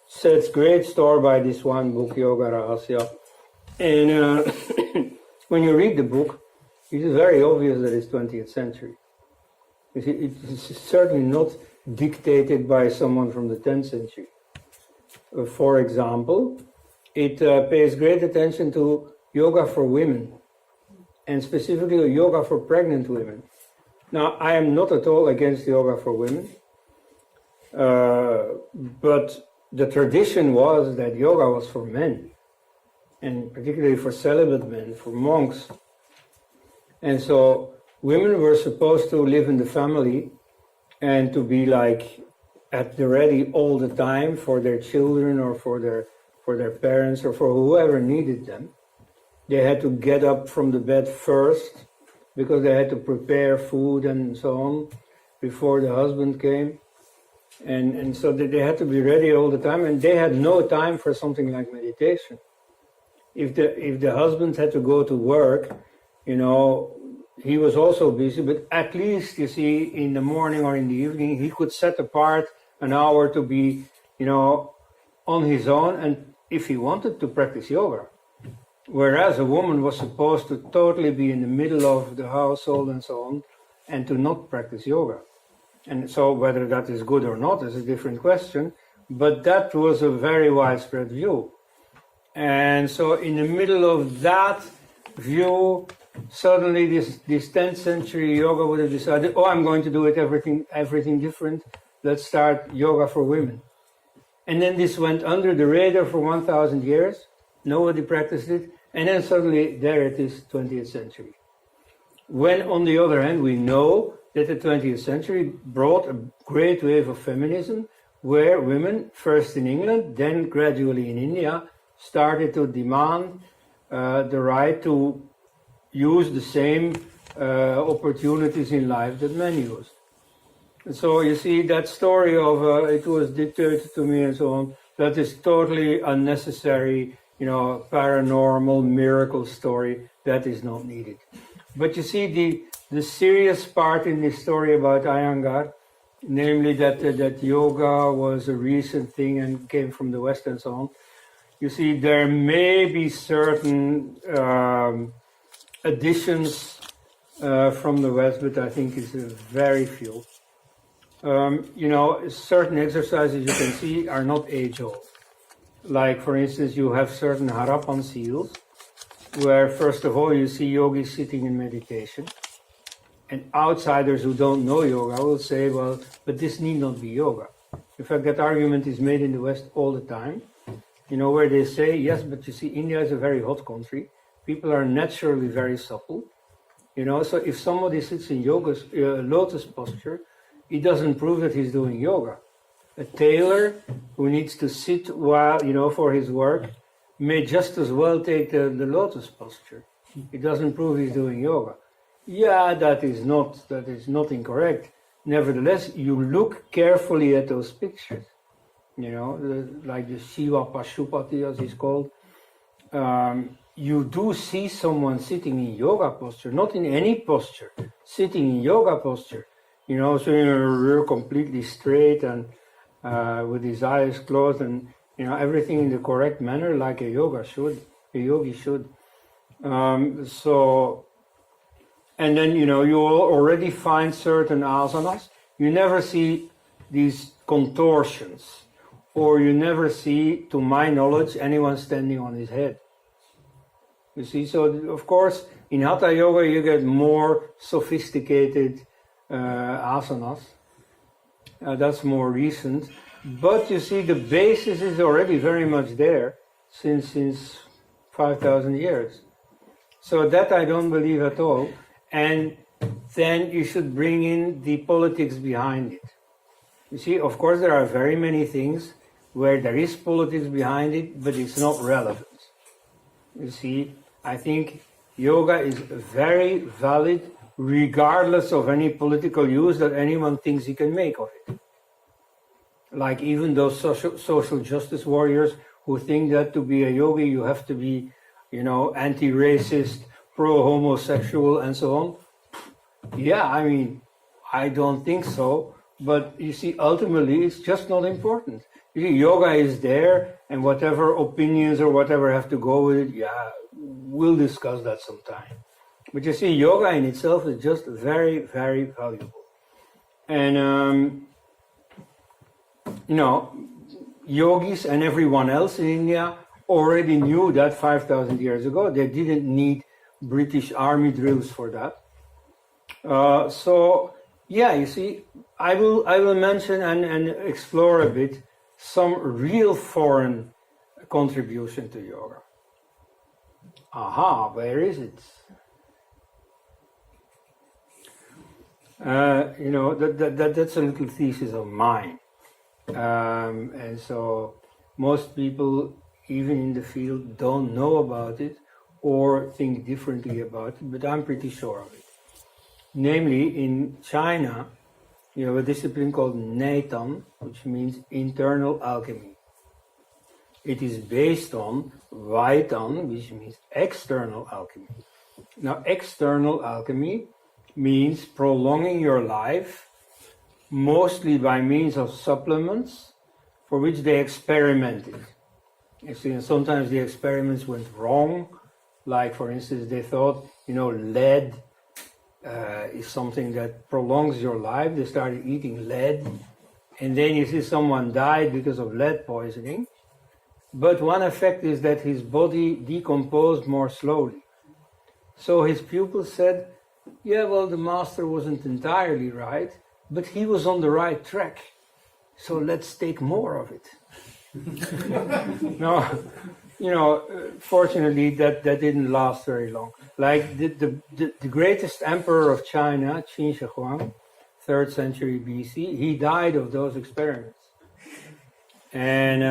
sets great store by this one book, Yoga Rahasya. And when you read the book, it is very obvious that it's 20th century. You see, it's certainly not dictated by someone from the 10th century. For example, it pays great attention to yoga for women, and specifically yoga for pregnant women. Now, I am not at all against yoga for women, but the tradition was that yoga was for men, and particularly for celibate men, for monks. And so women were supposed to live in the family and to be like at the ready all the time for their children or for their parents or for whoever needed them. They had to get up from the bed first because they had to prepare food and so on before the husband came. And so they had to be ready all the time, and they had no time for something like meditation. If the husband had to go to work, he was also busy, but at least, you see, in the morning or in the evening, he could set apart an hour to be, on his own, and if he wanted to practice yoga. Whereas a woman was supposed to totally be in the middle of the household and so on, and to not practice yoga. And so whether that is good or not is a different question, but that was a very widespread view. And so in the middle of that view, suddenly this 10th century yoga would have decided, I'm going to do it everything different. Let's start yoga for women. And then this went under the radar for 1000 years. Nobody practiced it. And then suddenly there it is, 20th century. When on the other hand, we know that the 20th century brought a great wave of feminism where women, first in England, then gradually in India, started to demand the right to use the same opportunities in life that men used. And so you see that story of it was dictated to me and so on, that is totally unnecessary, paranormal miracle story that is not needed. But you see the serious part in this story about Iyengar, namely that yoga was a recent thing and came from the West and so on. You see, there may be certain additions from the West, but I think it's very few. Certain exercises you can see are not age-old. Like, for instance, you have certain Harappan seals, where first of all you see yogis sitting in meditation. And outsiders who don't know yoga will say, well, but this need not be yoga. In fact, that argument is made in the West all the time. Where they say, yes, but you see, India is a very hot country. People are naturally very supple. So if somebody sits in lotus posture, it doesn't prove that he's doing yoga. A tailor who needs to sit while, for his work, may just as well take the lotus posture. It doesn't prove he's doing yoga. Yeah, that is not incorrect. Nevertheless, you look carefully at those pictures. Like the Shiva Pashupati, as he's called. You do see someone sitting in yoga posture, not in any posture, sitting in yoga posture. So you're completely straight and with his eyes closed and everything in the correct manner, like a yogi should. And then you already find certain asanas. You never see these contortions, or you never see, to my knowledge, anyone standing on his head. You see, so of course in Hatha Yoga you get more sophisticated asanas. That's more recent, but you see the basis is already very much there since 5,000 years. So that I don't believe at all. And then you should bring in the politics behind it. You see, of course there are very many things where there is politics behind it, but it's not relevant. You see, I think yoga is very valid regardless of any political use that anyone thinks he can make of it. Like even those social justice warriors who think that to be a yogi you have to be, anti-racist, pro-homosexual and so on. Yeah, I mean, I don't think so, but you see, ultimately it's just not important. You see, yoga is there, and whatever opinions or whatever have to go with it, yeah, we'll discuss that sometime. But you see, yoga in itself is just very, very valuable. And, yogis and everyone else in India already knew that 5,000 years ago. They didn't need British army drills for that. You see, I will mention and explore a bit some real foreign contribution to yoga. Aha, where is it? That's a little thesis of mine. And so most people, even in the field, don't know about it or think differently about it, but I'm pretty sure of it. Namely, in China, you have a discipline called Neitan, which means internal alchemy. It is based on Vaitan, which means external alchemy. Now, external alchemy means prolonging your life, mostly by means of supplements for which they experimented. You see, and sometimes the experiments went wrong. Like, for instance, they thought, lead is something that prolongs your life. They started eating lead, and then you see someone died because of lead poisoning. But one effect is that his body decomposed more slowly. So his pupils said, yeah, well, the master wasn't entirely right, but he was on the right track. So let's take more of it. No, fortunately that didn't last very long. Like the greatest emperor of China, Qin Shi Huang, 3rd century BC, he died of those experiments. And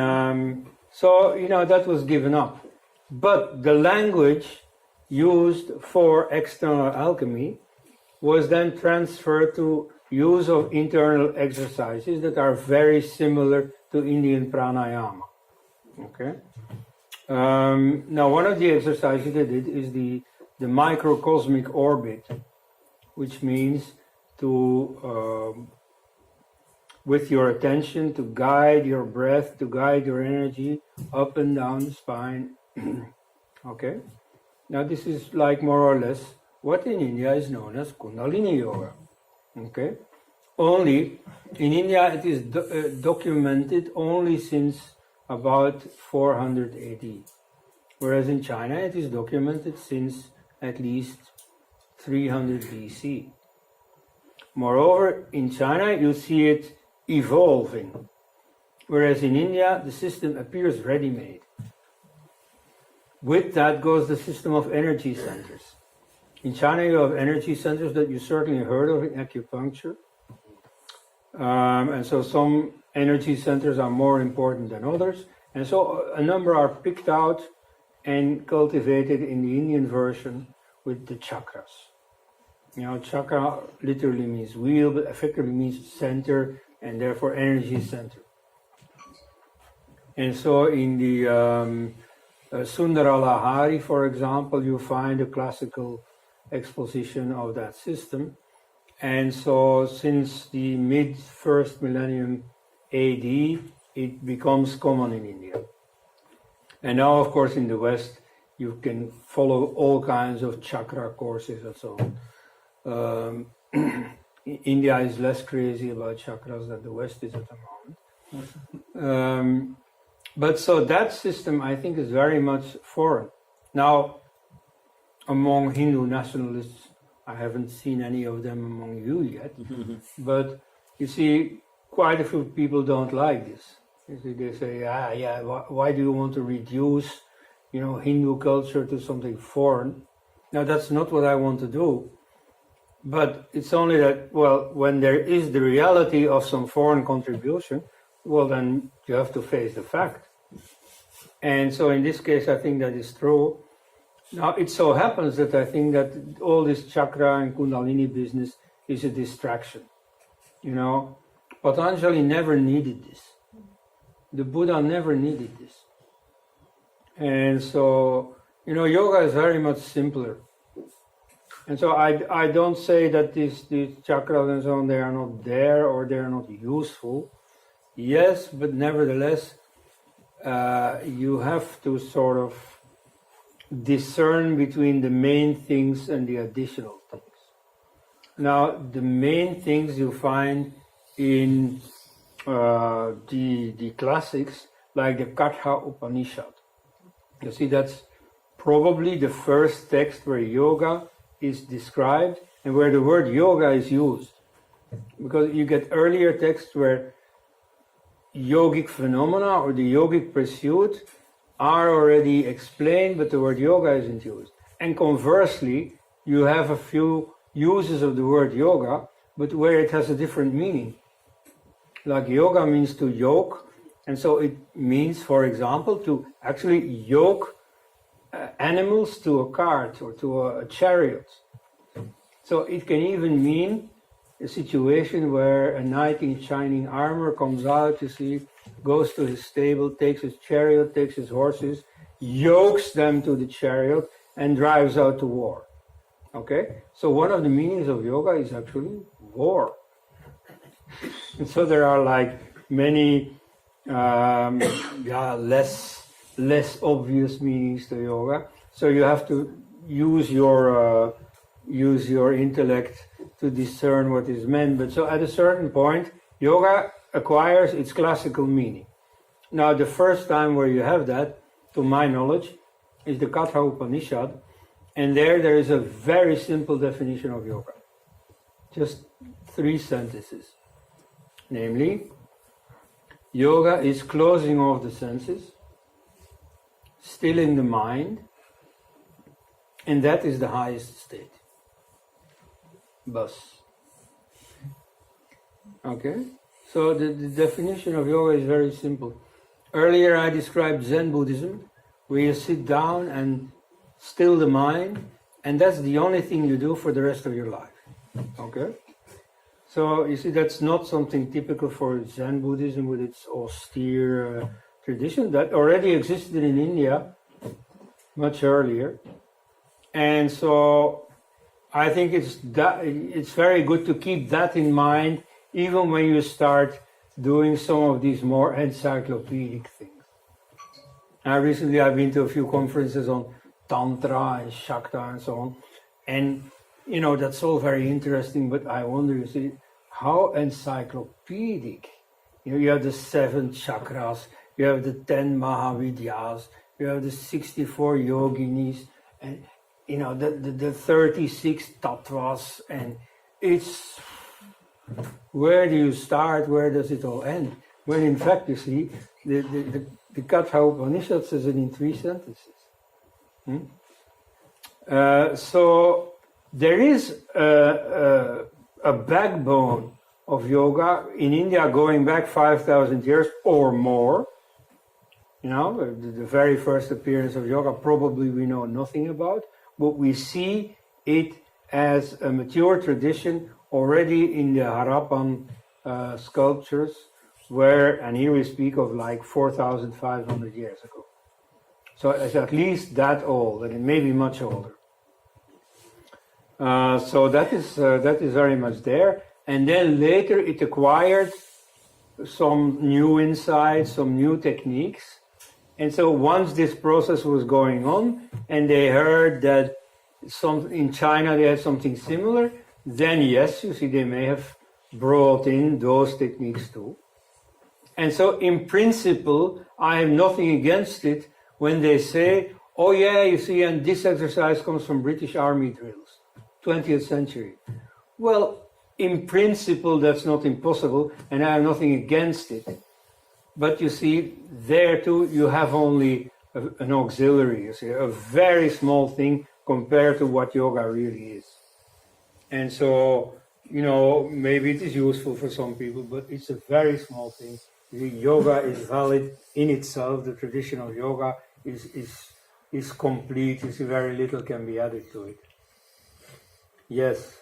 that was given up. But the language used for external alchemy was then transferred to use of internal exercises that are very similar to Indian pranayama. Okay. Now, one of the exercises they did is the microcosmic orbit, which means to, with your attention, to guide your breath, to guide your energy up and down the spine. Okay. Now, this is like more or less what in India is known as Kundalini Yoga. Okay. Only in India it is documented only since about 400 AD, whereas in China it is documented since at least 300 BC. Moreover, in China you see it evolving, whereas in India the system appears ready-made. with that goes the system of energy centers. In China, you have energy centers that you certainly heard of in acupuncture. And so some energy centers are more important than others. And so a number are picked out and cultivated in the Indian version with the chakras. You know, chakra literally means wheel, but effectively means center, and therefore energy center. And so in the Sundaralahari, for example, you find a classical exposition of that system. And so since the mid-first millennium AD, it becomes common in India. And now, of course, in the West, you can follow all kinds of chakra courses and so on. India is less crazy about chakras than the West is at the moment. But so that system, I think, is very much foreign. Now, among Hindu nationalists, I haven't seen any of them among you yet, but you see, quite a few people don't like this. You see, they say, why do you want to reduce, you know, Hindu culture to something foreign? Now, that's not what I want to do. But it's only that, well, when there is the reality of some foreign contribution, well, then you have to face the fact. And so in this case, I think that is true. Now, it so happens that I think that all this chakra and kundalini business is a distraction. You know, Patanjali never needed this. The Buddha never needed this. And so, you know, yoga is very much simpler. And so I don't say that these chakras and so on, they are not there or they are not useful. Yes, but nevertheless, you have to sort of discern between the main things and the additional things. Now, the main things you find in the classics, like the Katha Upanishad. You see, that's probably the first text where yoga is described and where the word yoga is used. Because you get earlier texts where yogic phenomena or the yogic pursuit are already explained, but the word yoga isn't used. And conversely, you have a few uses of the word yoga, but where it has a different meaning. Like yoga means to yoke, and so it means, for example, to actually yoke animals to a cart or to a chariot. So it can even mean a situation where a knight in shining armor comes out, you see, goes to his stable, takes his chariot, takes his horses, yokes them to the chariot, and drives out to war. Okay? So one of the meanings of yoga is actually war. And so there are like many less obvious meanings to yoga. So you have to use your intellect to discern what is meant. But so at a certain point, yoga acquires its classical meaning. Now, the first time where you have that, to my knowledge, is the Katha Upanishad, and there is a very simple definition of yoga. Just 3 sentences. Namely, yoga is closing off the senses, stilling the mind, and that is the highest state. Bus. Okay? So the definition of yoga is very simple. Earlier I described Zen Buddhism, where you sit down and still the mind, and that's the only thing you do for the rest of your life. Okay? So you see, that's not something typical for Zen Buddhism with its austere tradition. That already existed in India much earlier. And so I think it's very good to keep that in mind, even when you start doing some of these more encyclopedic things. Now, recently I've been to a few conferences on Tantra and Shakta and so on. And, you know, that's all very interesting, but I wonder, you see, how encyclopedic. You know, you have the 7 chakras, you have the 10 Mahavidyas, you have the 64 yoginis, and, you know, the 36 tattvas, and it's, where do you start, where does it all end? When in fact, you see, the Katha Upanishad says it in 3 sentences. So there is a backbone of yoga in India going back 5,000 years or more. You know, the very first appearance of yoga probably we know nothing about, but we see it as a mature tradition already in the Harappan sculptures, where, and here we speak of like 4,500 years ago. So it's at least that old, and it may be much older. So that is very much there. And then later it acquired some new insights, some new techniques. And so once this process was going on, and they heard that in China they had something similar, then yes, you see, they may have brought in those techniques too. And so in principle, I have nothing against it when they say, oh yeah, you see, and this exercise comes from British Army drills, 20th century. Well, in principle, that's not impossible, and I have nothing against it. But you see, there too, you have only an auxiliary, you see, a very small thing compared to what yoga really is. And so, you know, maybe it is useful for some people, but it's a very small thing. Yoga is valid in itself. The tradition of yoga is complete. You see, very little can be added to it. Yes.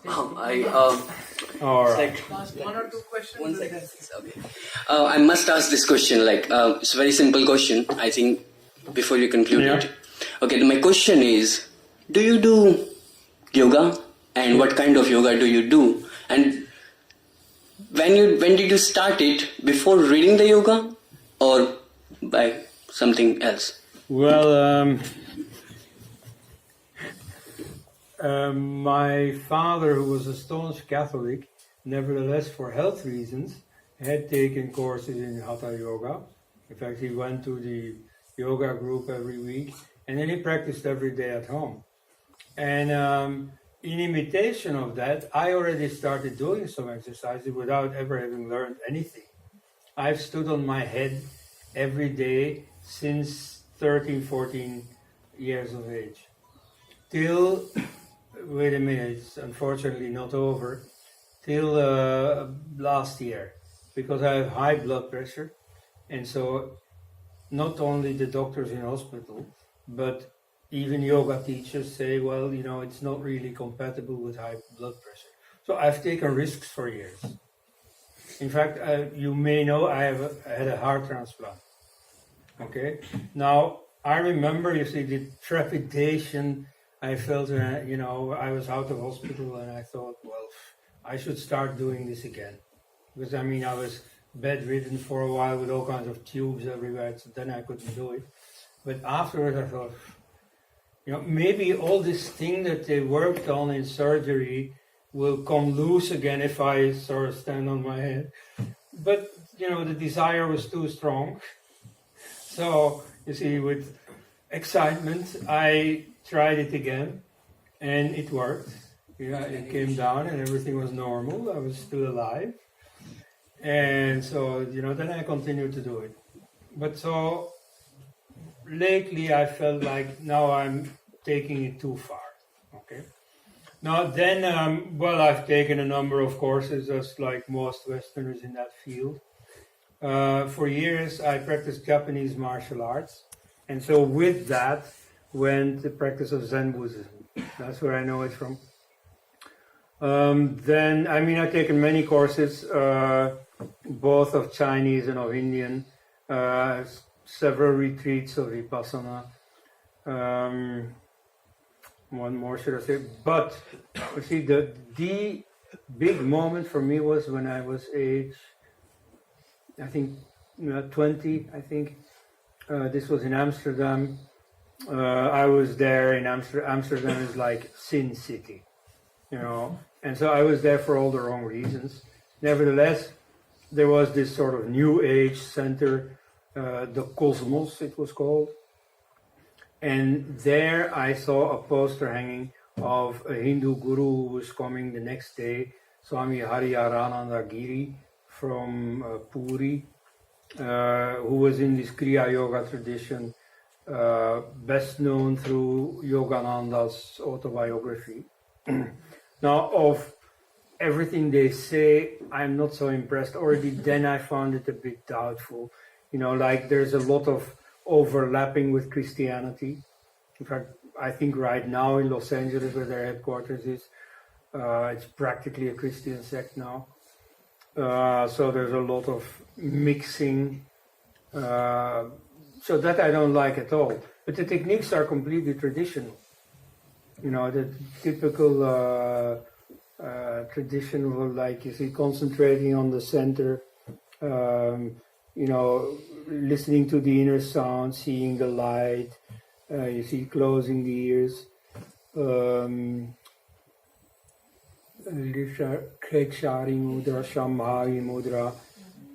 All right. One or two questions. 1 second. Okay. I must ask this question. It's a very simple question. I think before you conclude it. Okay. My question is: do you do yoga, and what kind of yoga do you do? And when did you start it? Before reading the yoga, or by something else? Well, my father, who was a staunch Catholic, nevertheless for health reasons, had taken courses in Hatha Yoga. In fact, he went to the yoga group every week, and then he practiced every day at home. And in imitation of that, I already started doing some exercises without ever having learned anything. I've stood on my head every day since 13, 14 years of age. Till, wait a minute, it's unfortunately not over, till last year, because I have high blood pressure. And so not only the doctors in hospital, but even yoga teachers say, well, you know, it's not really compatible with high blood pressure. So I've taken risks for years. In fact, you may know I had a heart transplant. Okay? Now, I remember, you see, the trepidation I felt, you know, I was out of hospital and I thought, well, I should start doing this again. Because, I mean, I was bedridden for a while with all kinds of tubes everywhere, so then I couldn't do it. But afterwards I thought, you know, maybe all this thing that they worked on in surgery will come loose again if I sort of stand on my head. But, you know, the desire was too strong. So, you see, with excitement, I tried it again, and it worked. Yeah, it came down and everything was normal. I was still alive. And so, you know, then I continued to do it. But so, lately I felt like now I'm taking it too far. Okay. Now then, well, I've taken a number of courses, just like most Westerners in that field. For years I practiced Japanese martial arts, and so with that went the practice of Zen Buddhism. That's where I know it from. Then, I mean, I've taken many courses, both of Chinese and of Indian, several retreats of Vipassana. One more, should I say? But, you see, the big moment for me was when I was age, I think, 20, I think. This was in Amsterdam. I was there in Amsterdam. Amsterdam is like Sin City, you know. And so I was there for all the wrong reasons. Nevertheless, there was this sort of new age center, the Cosmos it was called. And there I saw a poster hanging of a Hindu guru who was coming the next day, Swami Hariharananda Giri from Puri, who was in this Kriya Yoga tradition, best known through Yogananda's autobiography. Now, of everything they say, I'm not so impressed. Already then I found it a bit doubtful. Like there's a lot of overlapping with Christianity. In fact, I think right now in Los Angeles, where their headquarters is, it's practically a Christian sect now. So there's a lot of mixing. So that I don't like at all. But the techniques are completely traditional. The typical traditional, like you see, concentrating on the center, listening to the inner sound, seeing the light, you see, closing the ears. Krekshari mudra, Shambhavi mudra,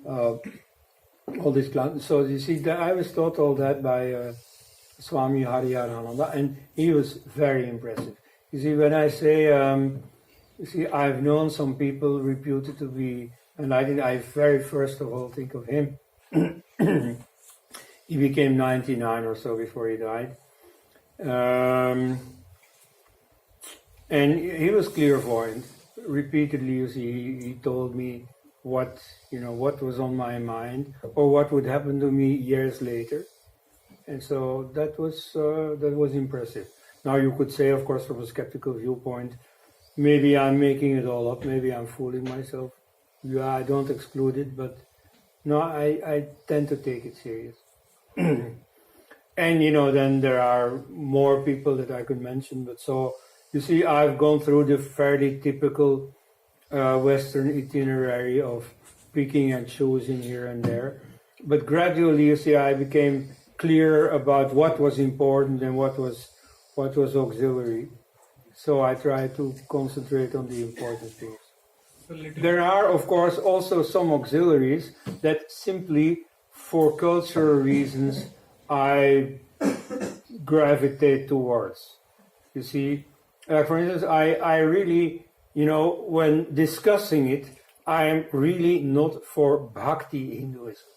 all this. So you see, I was taught all that by Swami Hariharananda, and he was very impressive. You see, when I say, I've known some people reputed to be, and I very first of all think of him. He became 99 or so before he died. And he was clairvoyant. Repeatedly, you see, he told me what was on my mind or what would happen to me years later. And so that was impressive. Now you could say, of course, from a skeptical viewpoint, maybe I'm making it all up, maybe I'm fooling myself. Yeah, I don't exclude it, but no, I tend to take it serious. And then there are more people that I could mention, but so you see, I've gone through the fairly typical Western itinerary of picking and choosing here and there. But gradually, you see, I became clear about what was important and what was auxiliary. So I try to concentrate on the important things. There are, of course, also some auxiliaries that simply, for cultural reasons, I gravitate towards. You see, for instance, I really, when discussing it, I am really not for Bhakti Hinduism.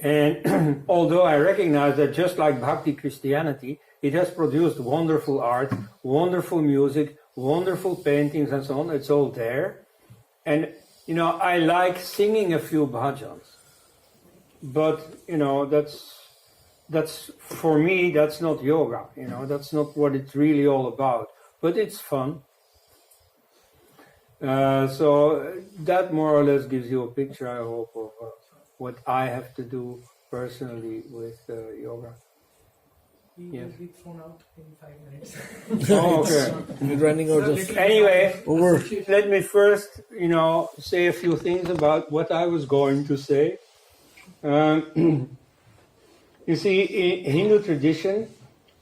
And although I recognize that just like Bhakti Christianity, it has produced wonderful art, wonderful music, wonderful paintings and so on, it's all there. And, I like singing a few bhajans. But, that's for me, that's not yoga, that's not what it's really all about. But it's fun. So that more or less gives you a picture, I hope, of what I have to do personally with yoga. He will be thrown out in 5 minutes. Oh, okay. We're running out of... Anyway, Over. let me first, say a few things about what I was going to say. You see, Hindu tradition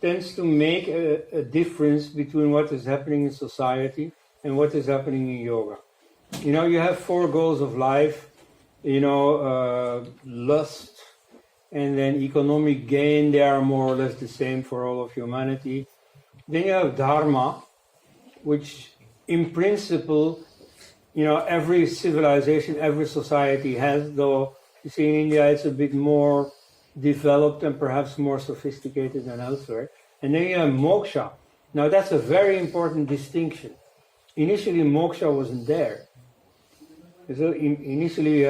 tends to make a difference between what is happening in society and what is happening in yoga. You have 4 goals of life, lust, and then economic gain. They are more or less the same for all of humanity. Then you have dharma, which in principle, every civilization, every society has, though you see in India it's a bit more developed and perhaps more sophisticated than elsewhere. And then you have moksha. Now that's a very important distinction. Initially moksha wasn't there. So initially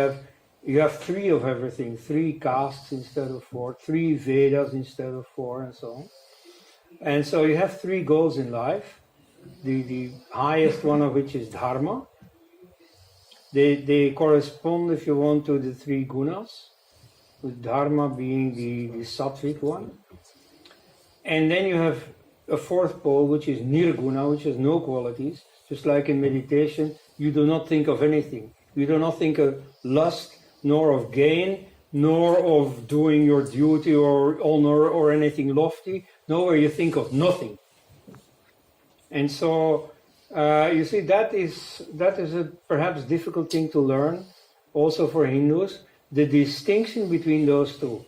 you have 3 of everything, 3 castes instead of 4, 3 Vedas instead of 4, and so on. And so you have 3 goals in life, the highest one of which is dharma. They correspond, if you want, to the 3 gunas, with dharma being the sattvic one. And then you have a 4th pole, which is nirguna, which has no qualities. Just like in meditation, you do not think of anything. You do not think of lust, nor of gain, nor of doing your duty or honor or anything lofty. Nowhere you think of nothing. And so, you see, that is a perhaps difficult thing to learn, also for Hindus, the distinction between those 2.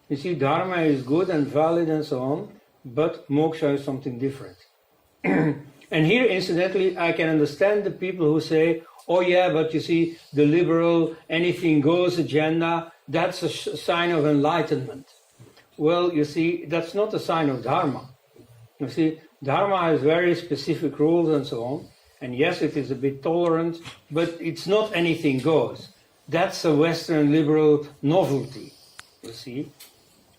You see, dharma is good and valid and so on, but moksha is something different. And here, incidentally, I can understand the people who say, oh yeah, but you see, the liberal anything goes agenda, that's a sign of enlightenment. Well, you see, that's not a sign of Dharma. You see, Dharma has very specific rules and so on. And yes, it is a bit tolerant, but it's not anything goes. That's a Western liberal novelty, you see.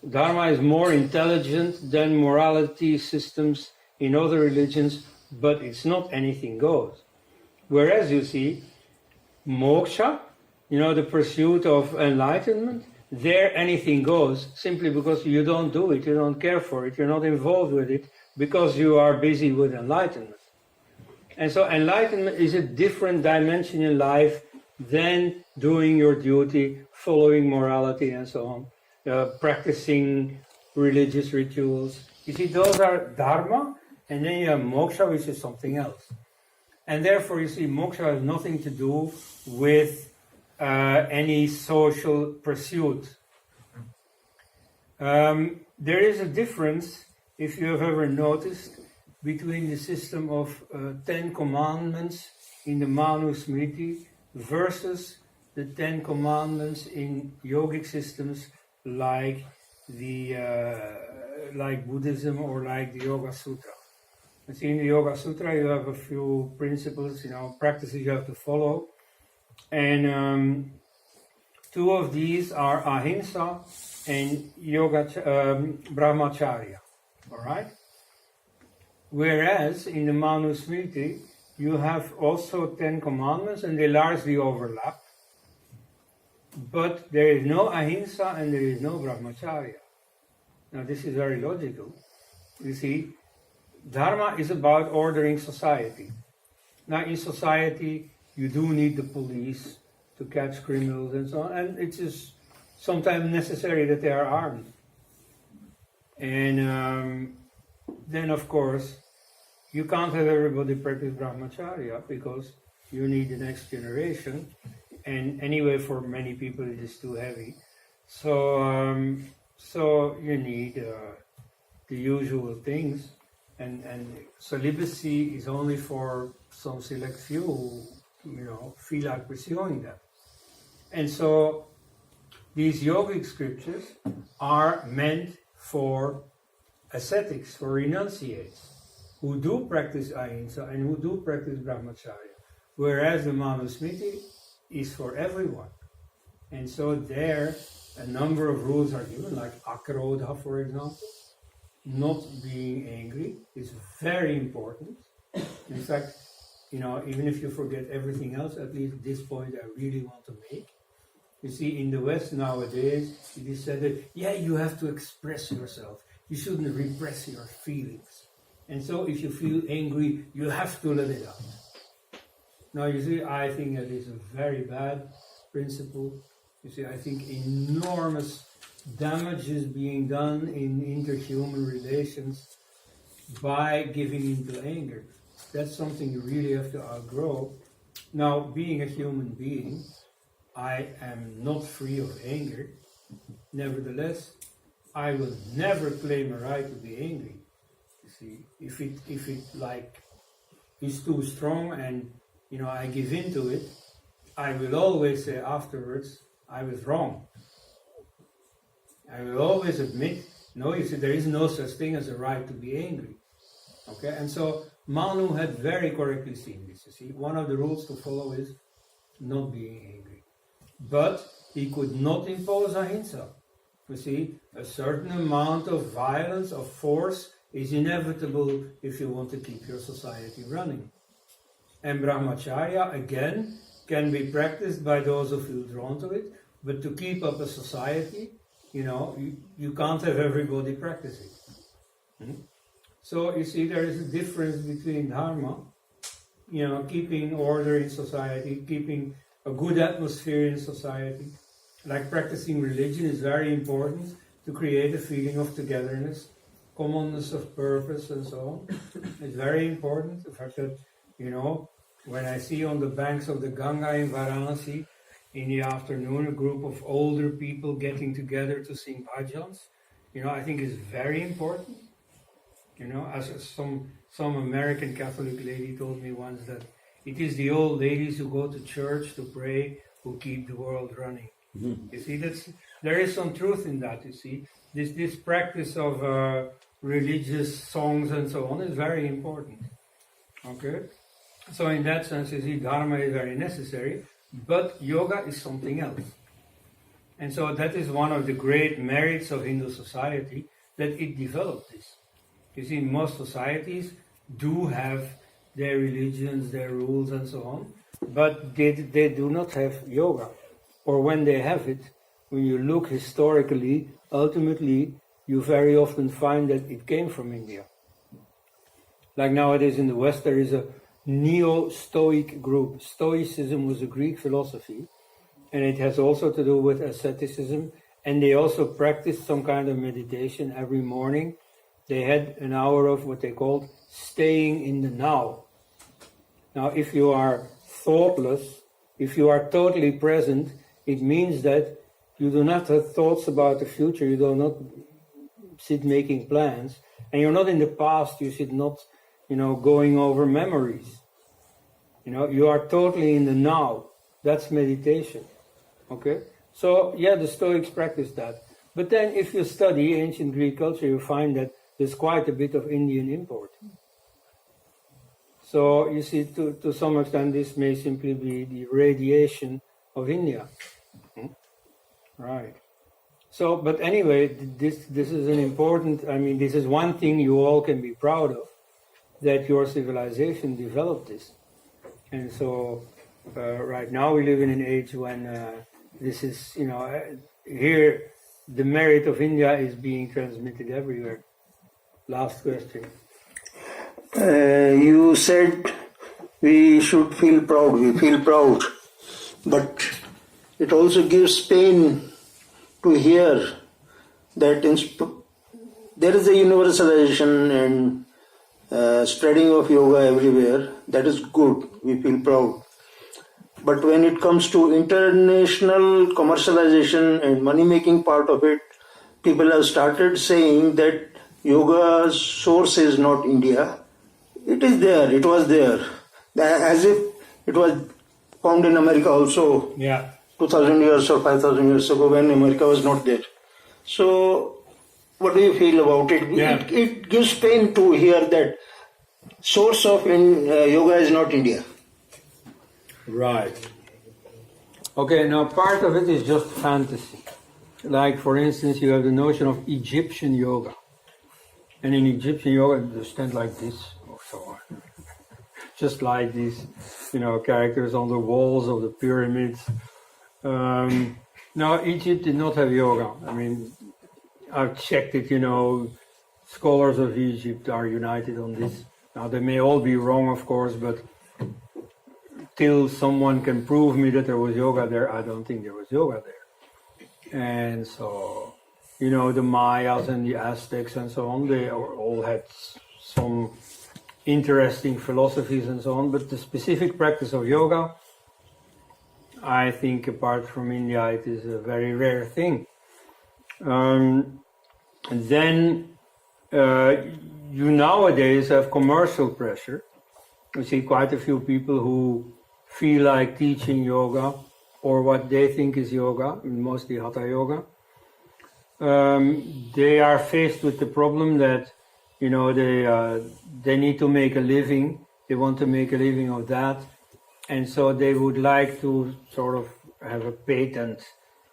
Dharma is more intelligent than morality systems in other religions, but it's not anything goes. Whereas, you see, moksha, the pursuit of enlightenment, there anything goes, simply because you don't do it, you don't care for it, you're not involved with it, because you are busy with enlightenment. And so enlightenment is a different dimension in life than doing your duty, following morality and so on, practicing religious rituals. You see, those are dharma, and then you have moksha, which is something else. And therefore, you see, moksha has nothing to do with any social pursuit. There is a difference, if you have ever noticed, between the system of 10 commandments in the Manusmriti versus the 10 commandments in yogic systems like like Buddhism or like the Yoga Sutra. You see, in the Yoga Sutra you have a few principles, practices you have to follow, and two of these are ahimsa and brahmacharya. All right. Whereas in the Manusmriti, you have also 10 commandments and they largely overlap. But there is no ahimsa and there is no brahmacharya. Now this is very logical. You see, dharma is about ordering society. Now in society, you do need the police to catch criminals and so on, and it is sometimes necessary that they are armed. And then, of course, you can't have everybody practice brahmacharya because you need the next generation, and anyway, for many people, it is too heavy. So you need the usual things, and celibacy is only for some select few who, feel like pursuing that. And so these yogic scriptures are meant for ascetics, for renunciates, who do practice ahimsa and who do practice brahmacharya, whereas the Manusmriti is for everyone. And so there, a number of rules are given, like akrodha, for example. Not being angry is very important. In fact, even if you forget everything else, at least this point I really want to make. You see, in the West nowadays, it is said that, you have to express yourself. You shouldn't repress your feelings. And so if you feel angry, you have to let it out. Now, you see, I think that is a very bad principle. You see, I think enormous damage is being done in interhuman relations by giving into anger. That's something you really have to outgrow. Now, being a human being, I am not free of anger. Nevertheless, I will never claim a right to be angry. You see, if it like is too strong and I give in to it, I will always say afterwards I was wrong. I will always admit, no, you see, there is no such thing as a right to be angry. Okay, and so Manu had very correctly seen this. You see, one of the rules to follow is not being angry. But he could not impose ahimsa. You see, a certain amount of violence, of force, is inevitable if you want to keep your society running. And brahmacharya, again, can be practiced by those who feel drawn to it, but to keep up a society, you can't have everybody practicing. So, you see, there is a difference between dharma, keeping order in society, keeping a good atmosphere in society. Like practicing religion is very important to create a feeling of togetherness, commonness of purpose, and so on. It's very important. The fact that, when I see on the banks of the Ganga in Varanasi in the afternoon a group of older people getting together to sing bhajans, I think it's very important. As some American Catholic lady told me once that it is the old ladies who go to church to pray who keep the world running. You see, there is some truth in that, you see. This practice of religious songs and so on is very important. Okay? So in that sense, you see, dharma is very necessary, but yoga is something else. And so that is one of the great merits of Hindu society, that it developed this. You see, most societies do have their religions, their rules and so on, but they do not have yoga. Or when they have it, when you look historically, ultimately, you very often find that it came from India. Like nowadays in the West, there is a neo-Stoic group. Stoicism was a Greek philosophy, and it has also to do with asceticism, and they also practiced some kind of meditation every morning. They had an hour of what they called staying in the now. Now, if you are thoughtless, if you are totally present, it means that you do not have thoughts about the future, you do not sit making plans, and you're not in the past, you sit not, going over memories. You are totally in the now. That's meditation. Okay? So, yeah, the Stoics practice that. But then if you study ancient Greek culture, you find that there's quite a bit of Indian import. So, you see, to some extent, this may simply be the radiation of India. Right. So, but anyway, this is an important, this is one thing you all can be proud of, that your civilization developed this. And so, right now we live in an age when this is, here the merit of India is being transmitted everywhere. Last question. You said we should feel proud. We feel proud. But it also gives pain to hear that there is a universalization and spreading of yoga everywhere. That is good. We feel proud. But when it comes to international commercialization and money-making part of it, people have started saying that yoga's source is not India. It is there. It was there. As if it was found in America also. Yeah. 2,000 years or 5,000 years ago when America was not there. So, what do you feel about it? Yeah. It gives pain to hear that source of yoga is not India. Right. Okay, now part of it is just fantasy. Like, for instance, you have the notion of Egyptian yoga. And in Egyptian yoga, they stand like this, or so on. Just like these, characters on the walls of the pyramids. Now, Egypt did not have yoga. I've checked it, scholars of Egypt are united on this. Now, they may all be wrong, of course, but till someone can prove me that there was yoga there, I don't think there was yoga there. And so, the Mayas and the Aztecs and so on, they all had some interesting philosophies and so on, but the specific practice of yoga, I think apart from India, it is a very rare thing. And then you nowadays have commercial pressure. You see quite a few people who feel like teaching yoga or what they think is yoga, mostly Hatha yoga. They are faced with the problem that, they need to make a living. They want to make a living of that. And so they would like to sort of have a patent,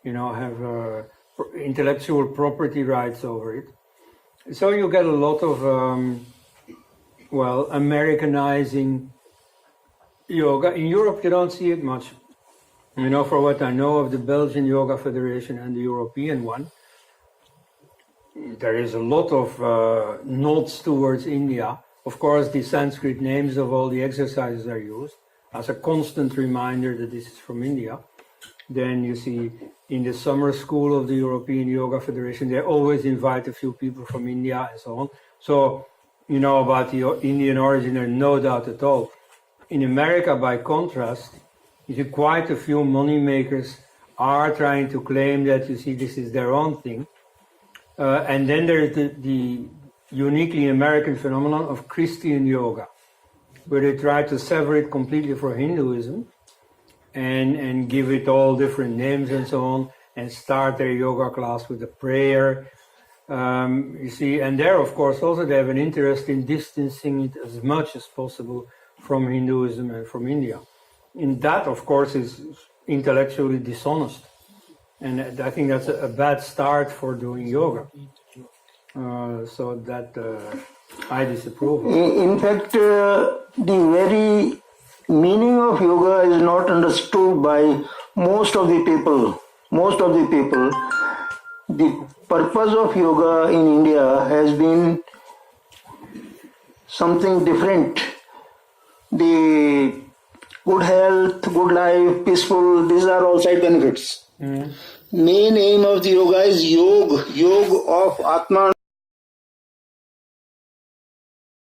have intellectual property rights over it. So you get a lot of, Americanizing yoga. In Europe, you don't see it much. For what I know of the Belgian Yoga Federation and the European one, there is a lot of nods towards India. Of course, the Sanskrit names of all the exercises are used as a constant reminder that this is from India. Then you see in the summer school of the European Yoga Federation, they always invite a few people from India and so on. So, about the Indian origin, there's no doubt at all. In America, by contrast, you see quite a few money makers are trying to claim that, this is their own thing. And then there is the uniquely American phenomenon of Christian yoga, where they try to sever it completely from Hinduism and give it all different names and so on. and start their yoga class with a prayer. You see, and there, of course, also they have an interest in distancing it as much as possible from Hinduism and from India. And that, of course, is intellectually dishonest. And I think that's a bad start for doing yoga. So that I disapprove of. In fact, the very meaning of yoga is not understood by most of the people. The purpose of yoga in India has been something different. The good health, good life, peaceful, these are all side benefits. Main aim of the yoga is yoga of Atma